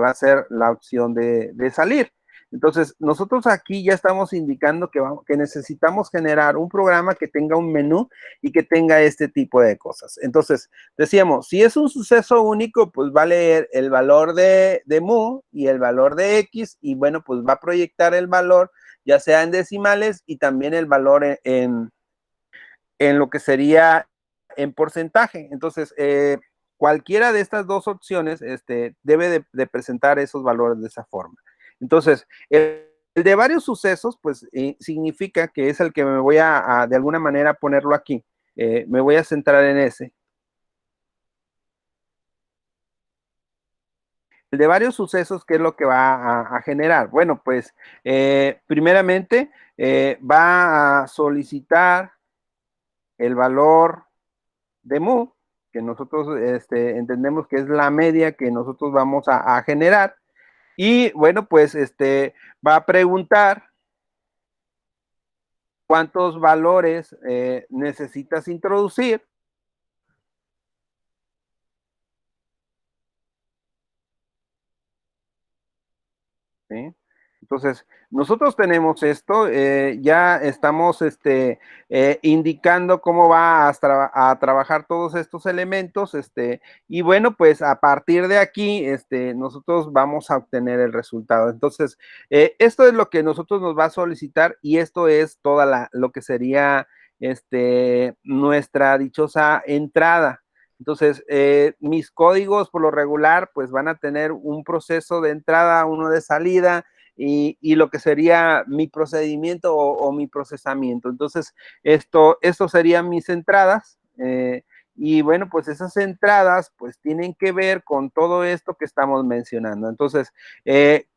va a ser la opción de salir. Entonces, nosotros aquí ya estamos indicando que necesitamos generar un programa que tenga un menú y que tenga este tipo de cosas. Entonces, decíamos, si es un suceso único, pues va a leer el valor de mu y el valor de x y bueno, pues va a proyectar el valor ya sea en decimales y también el valor en lo que sería en porcentaje. Entonces, cualquiera de estas dos opciones debe de presentar esos valores de esa forma. Entonces, el de varios sucesos, pues significa que es el que me voy de alguna manera ponerlo aquí. Me voy a centrar en ese. El de varios sucesos, ¿qué es lo que va a generar? Bueno, pues primeramente va a solicitar el valor de mu, que nosotros entendemos que es la media que nosotros vamos a generar. Y bueno, pues va a preguntar cuántos valores necesitas introducir. ¿Sí? Entonces, nosotros tenemos esto, ya estamos indicando cómo va a trabajar todos estos elementos, y bueno, pues a partir de aquí, nosotros vamos a obtener el resultado. Entonces, esto es lo que nosotros nos va a solicitar y esto es toda lo que sería nuestra dichosa entrada. Entonces, mis códigos por lo regular, pues van a tener un proceso de entrada, uno de salida, y lo que sería mi procedimiento o mi procesamiento. Entonces, esto serían mis entradas. Y bueno, pues esas entradas pues tienen que ver con todo esto que estamos mencionando. Entonces,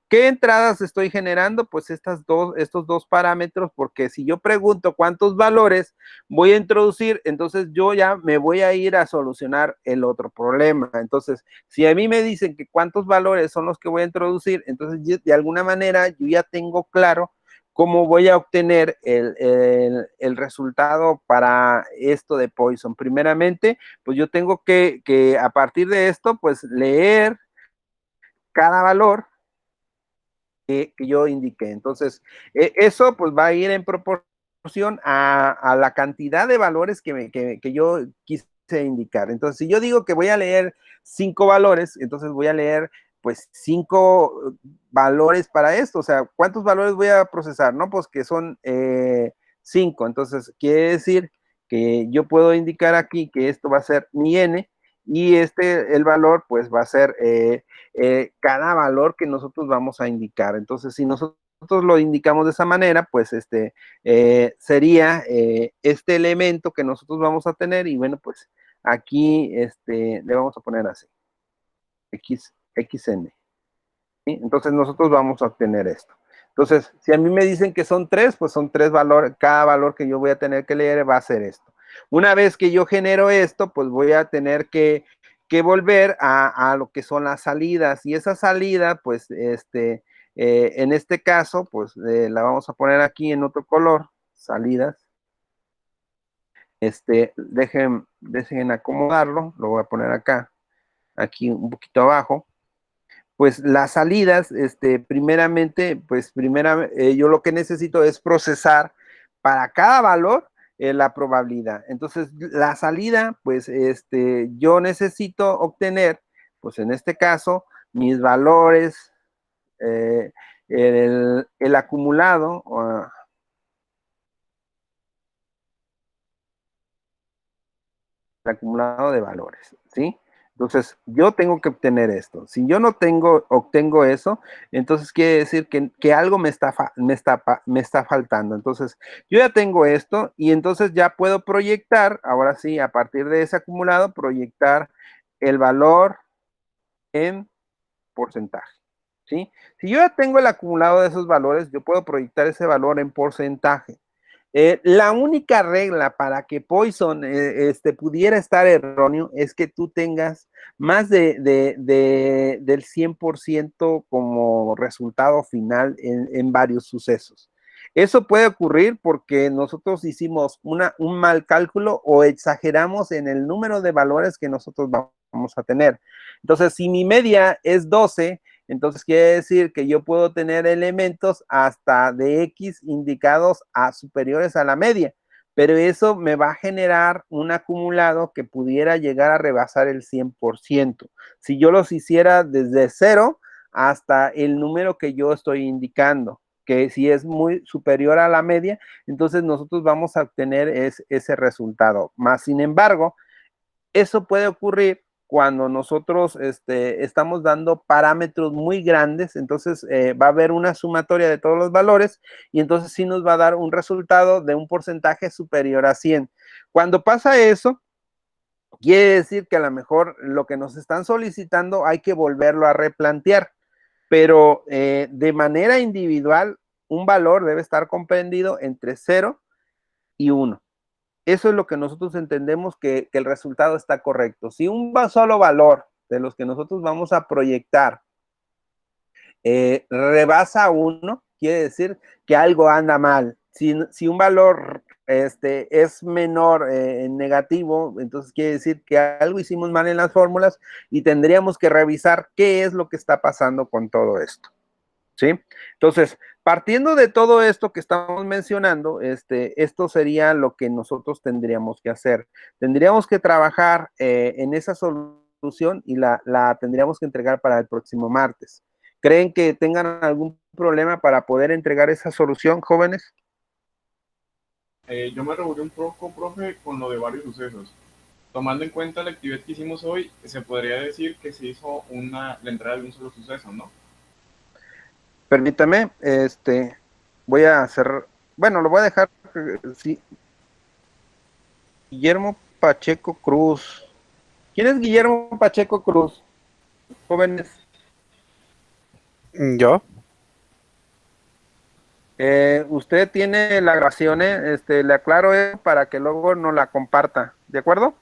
¿Qué entradas estoy generando? Pues estos dos parámetros, porque si yo pregunto cuántos valores voy a introducir, entonces yo ya me voy a ir a solucionar el otro problema. Entonces, si a mí me dicen que cuántos valores son los que voy a introducir, entonces yo, de alguna manera yo ya tengo claro cómo voy a obtener el resultado para esto de Poisson. Primeramente, pues yo tengo que a partir de esto, pues leer cada valor que yo indiqué. Entonces, eso pues va a ir en proporción a la cantidad de valores que yo quise indicar. Entonces, si yo digo que voy a leer 5 valores, entonces voy a leer pues 5 valores para esto. O sea, ¿cuántos valores voy a procesar? No, pues que son 5. Entonces, quiere decir que yo puedo indicar aquí que esto va a ser mi n y el valor pues va a ser cada valor que nosotros vamos a indicar. Entonces, si nosotros lo indicamos de esa manera, pues sería este elemento que nosotros vamos a tener y bueno, pues aquí le vamos a poner así, xn. ¿Sí? Entonces, nosotros vamos a obtener esto. Entonces, si a mí me dicen que son 3, pues son 3 valores, cada valor que yo voy a tener que leer va a ser esto. Una vez que yo genero esto, pues voy a tener que volver a lo que son las salidas. Y esa salida, pues, en este caso, pues, la vamos a poner aquí en otro color, salidas. Dejen acomodarlo, lo voy a poner acá, aquí un poquito abajo. Pues las salidas, primeramente, pues yo lo que necesito es procesar para cada valor la probabilidad. Entonces, la salida, pues, yo necesito obtener, pues, en este caso, mis valores, el acumulado, el acumulado de valores, ¿sí? Entonces, yo tengo que obtener esto. Si yo no obtengo eso, entonces quiere decir que algo me está faltando. Entonces, yo ya tengo esto y entonces ya puedo proyectar, ahora sí, a partir de ese acumulado, proyectar el valor en porcentaje, ¿sí? Si yo ya tengo el acumulado de esos valores, yo puedo proyectar ese valor en porcentaje. La única regla para que Poisson pudiera estar erróneo es que tú tengas más del 100% como resultado final en varios sucesos. Eso puede ocurrir porque nosotros hicimos un mal cálculo o exageramos en el número de valores que nosotros vamos a tener. Entonces, si mi media es 12, entonces quiere decir que yo puedo tener elementos hasta de X indicados a superiores a la media, pero eso me va a generar un acumulado que pudiera llegar a rebasar el 100%. Si yo los hiciera desde 0 hasta el número que yo estoy indicando, que si es muy superior a la media, entonces nosotros vamos a obtener ese resultado. Más sin embargo, eso puede ocurrir cuando nosotros estamos dando parámetros muy grandes, entonces va a haber una sumatoria de todos los valores y entonces sí nos va a dar un resultado de un porcentaje superior a 100. Cuando pasa eso, quiere decir que a lo mejor lo que nos están solicitando hay que volverlo a replantear, pero de manera individual, un valor debe estar comprendido entre 0 y 1. Eso es lo que nosotros entendemos que el resultado está correcto. Si un solo valor de los que nosotros vamos a proyectar rebasa 1, quiere decir que algo anda mal. Si un valor es menor en negativo, entonces quiere decir que algo hicimos mal en las fórmulas y tendríamos que revisar qué es lo que está pasando con todo esto. ¿Sí? Entonces, partiendo de todo esto que estamos mencionando, esto sería lo que nosotros tendríamos que hacer. Tendríamos que trabajar en esa solución y la tendríamos que entregar para el próximo martes. ¿Creen que tengan algún problema para poder entregar esa solución, jóvenes? Yo me revolví un poco, profe, con lo de varios sucesos. Tomando en cuenta la actividad que hicimos hoy, se podría decir que se hizo la entrada de un solo suceso, ¿no? Permítame, voy a hacer, bueno, lo voy a dejar, sí. Guillermo Pacheco Cruz. ¿Quién es Guillermo Pacheco Cruz? Jóvenes. ¿Yo? Usted tiene la grabación, le aclaro eso para que luego nos la comparta, ¿de acuerdo?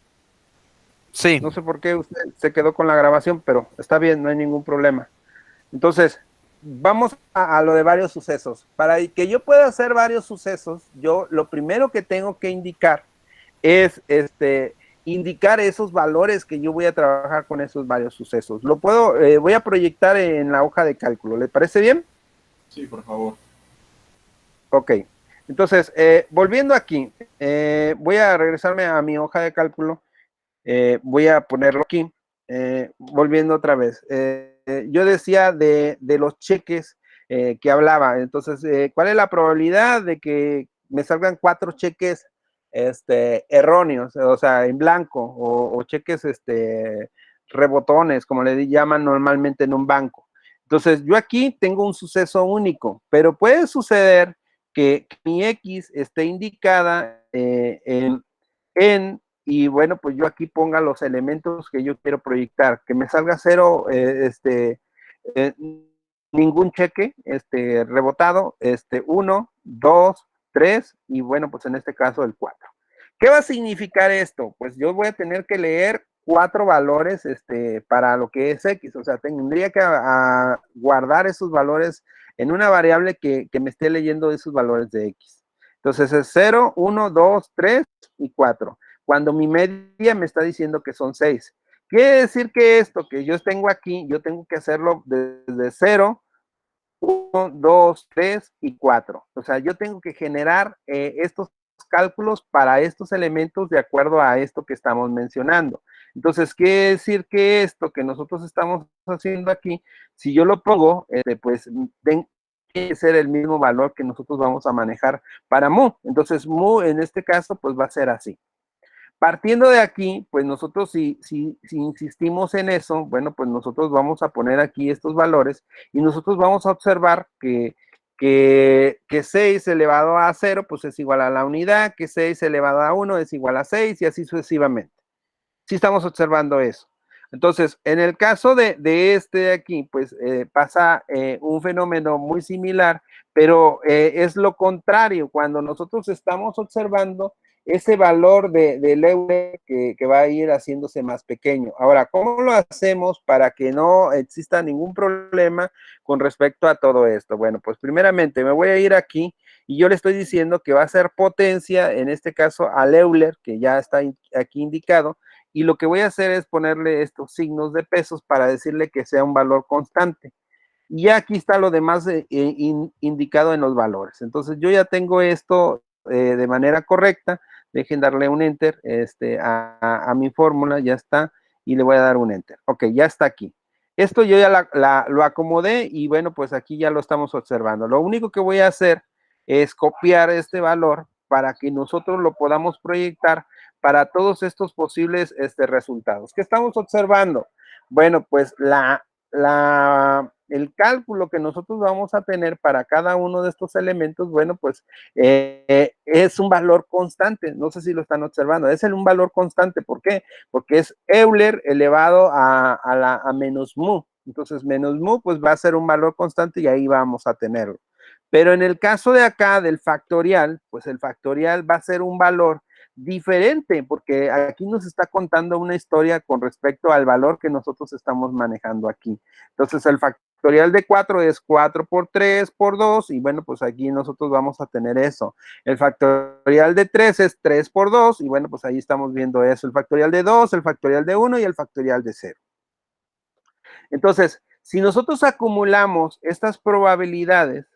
Sí. No sé por qué usted se quedó con la grabación, pero está bien, no hay ningún problema. Entonces, vamos a lo de varios sucesos. Para que yo pueda hacer varios sucesos, yo lo primero que tengo que indicar es indicar esos valores que yo voy a trabajar con esos varios sucesos. Lo puedo, voy a proyectar en la hoja de cálculo. ¿Le parece bien? Sí, por favor. Ok. Entonces, volviendo aquí, voy a regresarme a mi hoja de cálculo. Voy a ponerlo aquí. Volviendo otra vez. Yo decía de los cheques que hablaba. Entonces, ¿cuál es la probabilidad de que me salgan 4 cheques erróneos, o sea, en blanco, o cheques rebotones, como le llaman normalmente en un banco? Entonces, yo aquí tengo un suceso único, pero puede suceder que mi X esté indicada y bueno, pues yo aquí ponga los elementos que yo quiero proyectar, que me salga cero, eh, ningún cheque, rebotado, 1, 2, 3, y bueno, pues en este caso el 4. ¿Qué va a significar esto? Pues yo voy a tener que leer 4 valores, para lo que es X, o sea, tendría que guardar esos valores en una variable que me esté leyendo esos valores de X. Entonces es 0, 1, 2, 3 y 4. Cuando mi media me está diciendo que son 6. Quiere decir que esto que yo tengo aquí, yo tengo que hacerlo desde 0, 1, 2, 3 y 4. O sea, yo tengo que generar estos cálculos para estos elementos de acuerdo a esto que estamos mencionando. Entonces, quiere decir que esto que nosotros estamos haciendo aquí, si yo lo pongo, pues tiene que ser el mismo valor que nosotros vamos a manejar para mu. Entonces, mu en este caso, pues va a ser así. Partiendo de aquí, pues nosotros si insistimos en eso, bueno, pues nosotros vamos a poner aquí estos valores y nosotros vamos a observar que 6 elevado a 0, pues es igual a la unidad, que 6 elevado a 1 es igual a 6 y así sucesivamente. Sí estamos observando eso. Entonces, en el caso de de aquí, pues pasa un fenómeno muy similar, pero es lo contrario. Cuando nosotros estamos observando ese valor del Euler que va a ir haciéndose más pequeño. Ahora, ¿cómo lo hacemos para que no exista ningún problema con respecto a todo esto? Bueno, pues primeramente me voy a ir aquí y yo le estoy diciendo que va a ser potencia, en este caso al Euler, que ya está aquí indicado, y lo que voy a hacer es ponerle estos signos de pesos para decirle que sea un valor constante. Y aquí está lo demás indicado en los valores. Entonces yo ya tengo esto de manera correcta. Dejen darle un enter a mi fórmula, ya está, y le voy a dar un enter. Ok, ya está aquí. Esto yo ya lo acomodé y bueno, pues aquí ya lo estamos observando. Lo único que voy a hacer es copiar este valor para que nosotros lo podamos proyectar para todos estos posibles resultados. ¿Qué estamos observando? Bueno, pues el cálculo que nosotros vamos a tener para cada uno de estos elementos, bueno, pues es un valor constante. No sé si lo están observando. Es un valor constante. ¿Por qué? Porque es Euler elevado a menos mu. Entonces, menos mu, pues va a ser un valor constante y ahí vamos a tenerlo. Pero en el caso de acá, del factorial, pues el factorial va a ser un valor diferente, porque aquí nos está contando una historia con respecto al valor que nosotros estamos manejando aquí. Entonces, el factorial de 4 es 4 por 3 por 2, y bueno, pues aquí nosotros vamos a tener eso. El factorial de 3 es 3 por 2, y bueno, pues ahí estamos viendo eso. El factorial de 2, el factorial de 1 y el factorial de 0. Entonces, si nosotros acumulamos estas probabilidades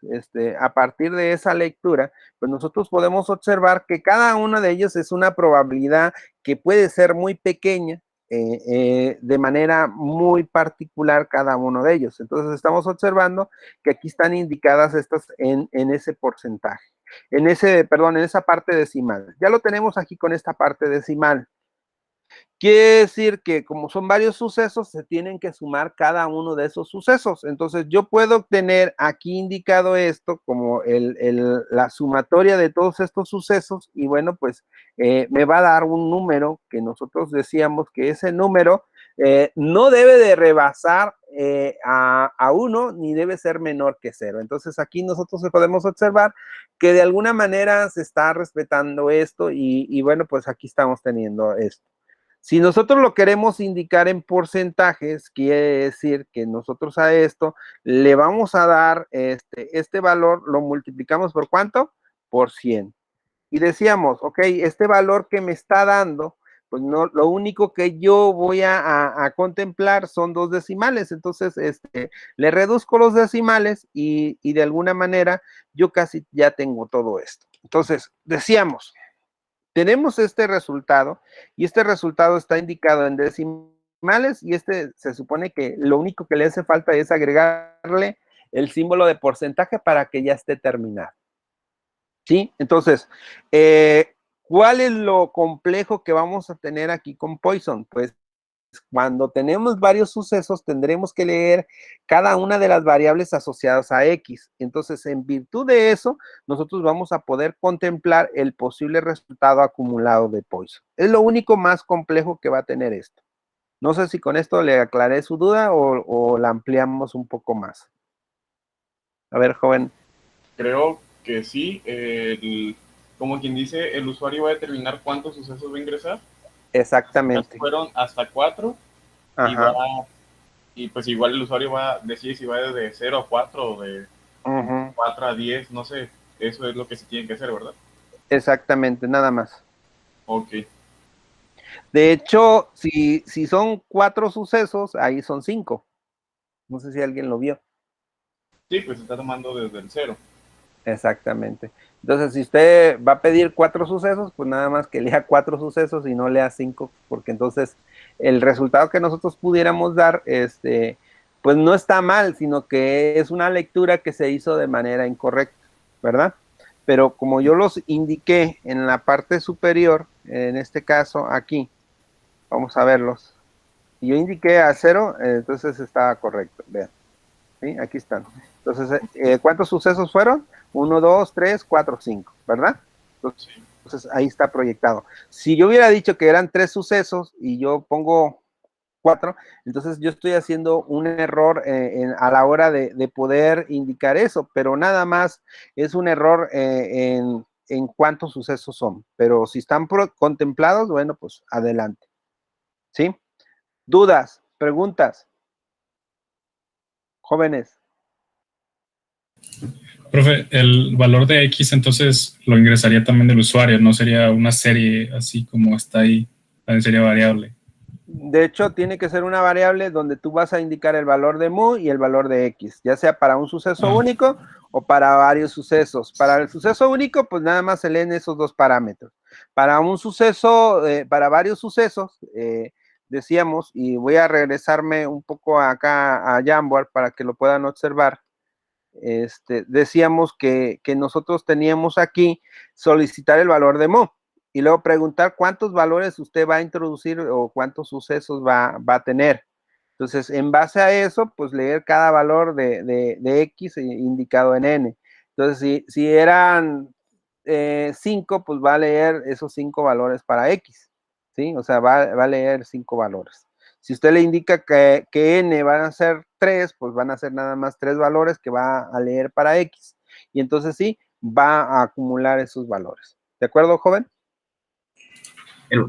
a partir de esa lectura, pues nosotros podemos observar que cada una de ellas es una probabilidad que puede ser muy pequeña, de manera muy particular cada uno de ellos. Entonces estamos observando que aquí están indicadas estas en ese porcentaje, en esa parte decimal. Ya lo tenemos aquí con esta parte decimal. Quiere decir que como son varios sucesos, se tienen que sumar cada uno de esos sucesos. Entonces yo puedo obtener aquí indicado esto como la sumatoria de todos estos sucesos y bueno, pues me va a dar un número que nosotros decíamos que ese número no debe de rebasar a 1 ni debe ser menor que 0. Entonces aquí nosotros podemos observar que de alguna manera se está respetando esto y bueno, pues aquí estamos teniendo esto. Si nosotros lo queremos indicar en porcentajes, quiere decir que nosotros a esto le vamos a dar este valor, lo multiplicamos por ¿cuánto? Por 100. Y decíamos, ok, este valor que me está dando, pues no, lo único que yo voy a contemplar son 2 decimales. Entonces, le reduzco los decimales y de alguna manera yo casi ya tengo todo esto. Entonces, decíamos, tenemos este resultado y este resultado está indicado en decimales y se supone que lo único que le hace falta es agregarle el símbolo de porcentaje para que ya esté terminado. ¿Sí? Entonces, ¿cuál es lo complejo que vamos a tener aquí con Poisson? Pues cuando tenemos varios sucesos, tendremos que leer cada una de las variables asociadas a X. Entonces, en virtud de eso, nosotros vamos a poder contemplar el posible resultado acumulado de Poisson. Es lo único más complejo que va a tener esto. No sé si con esto le aclaré su duda o la ampliamos un poco más. A ver, joven. Creo que sí. Como quien dice, el usuario va a determinar cuántos sucesos va a ingresar. Exactamente. Fueron hasta 4 y Ajá. y pues igual el usuario va a decir si va desde 0 a 4 o de 4 a 10, no sé. Eso es lo que se tiene que hacer, ¿verdad? Exactamente, nada más. Ok. De hecho, si son 4 sucesos, ahí son 5. No sé si alguien lo vio. Sí, pues se está tomando desde el 0. Exactamente. Entonces, si usted va a pedir 4 sucesos, pues nada más que lea 4 sucesos y no lea 5, porque entonces el resultado que nosotros pudiéramos dar, pues no está mal, sino que es una lectura que se hizo de manera incorrecta, ¿verdad? Pero como yo los indiqué en la parte superior, en este caso aquí, vamos a verlos. Y yo indiqué a 0, entonces estaba correcto, vean. ¿Sí? Aquí están. Entonces, ¿cuántos sucesos fueron? 1, 2, 3, 4, 5, ¿verdad? Entonces, ahí está proyectado. Si yo hubiera dicho que eran 3 sucesos y yo pongo 4, entonces yo estoy haciendo un error a la hora de poder indicar eso, pero nada más es un error en cuántos sucesos son. Pero si están contemplados, bueno, pues adelante. ¿Sí? ¿Dudas? ¿Preguntas? Jóvenes. Profe, el valor de X entonces lo ingresaría también el usuario, no sería una serie así como está ahí, también sería variable. De hecho, tiene que ser una variable donde tú vas a indicar el valor de mu y el valor de x, ya sea para un suceso único o para varios sucesos. Para el suceso único, pues nada más se leen esos 2 parámetros. Para un suceso, para varios sucesos, decíamos, y voy a regresarme un poco acá a Jamboard para que lo puedan observar. Decíamos que nosotros teníamos aquí solicitar el valor de mu y luego preguntar cuántos valores usted va a introducir o cuántos sucesos va a tener. Entonces, en base a eso, pues leer cada valor de X indicado en N. Entonces, si eran 5, pues va a leer esos 5 valores para X, ¿sí? O sea, va a leer 5 valores. Si usted le indica que N van a ser 3, pues van a ser nada más 3 valores que va a leer para X. Y entonces sí, va a acumular esos valores. ¿De acuerdo, joven?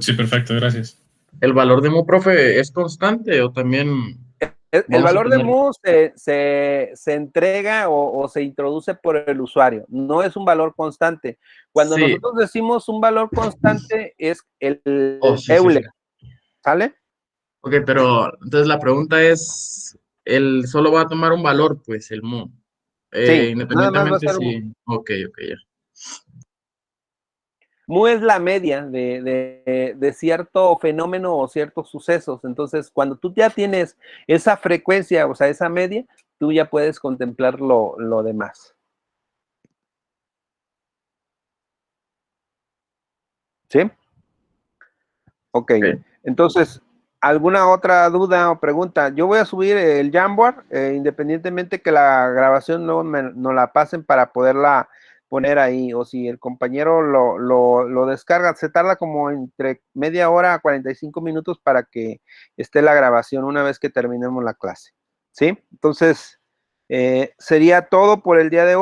Sí, perfecto, gracias. ¿El valor de mu, profe, es constante o también El vamos a valor de tener... mu se entrega o se introduce por el usuario. No es un valor constante. Cuando Sí. nosotros decimos un valor constante es el Sí, Euler. sí. ¿Sale? Ok, pero entonces la pregunta es, ¿él solo va a tomar un valor, pues, el mu? Sí, nada más va a Independientemente ser si... Ok, ya. mu es la media de cierto fenómeno o ciertos sucesos. Entonces, cuando tú ya tienes esa frecuencia, o sea, esa media, tú ya puedes contemplar lo demás. ¿Sí? Ok. Entonces, ¿alguna otra duda o pregunta? Yo voy a subir el Jamboard, independientemente que la grabación no nos la pasen para poderla poner ahí, o si el compañero lo descarga, se tarda como entre media hora a 45 minutos para que esté la grabación una vez que terminemos la clase. ¿sí? Entonces, sería todo por el día de hoy.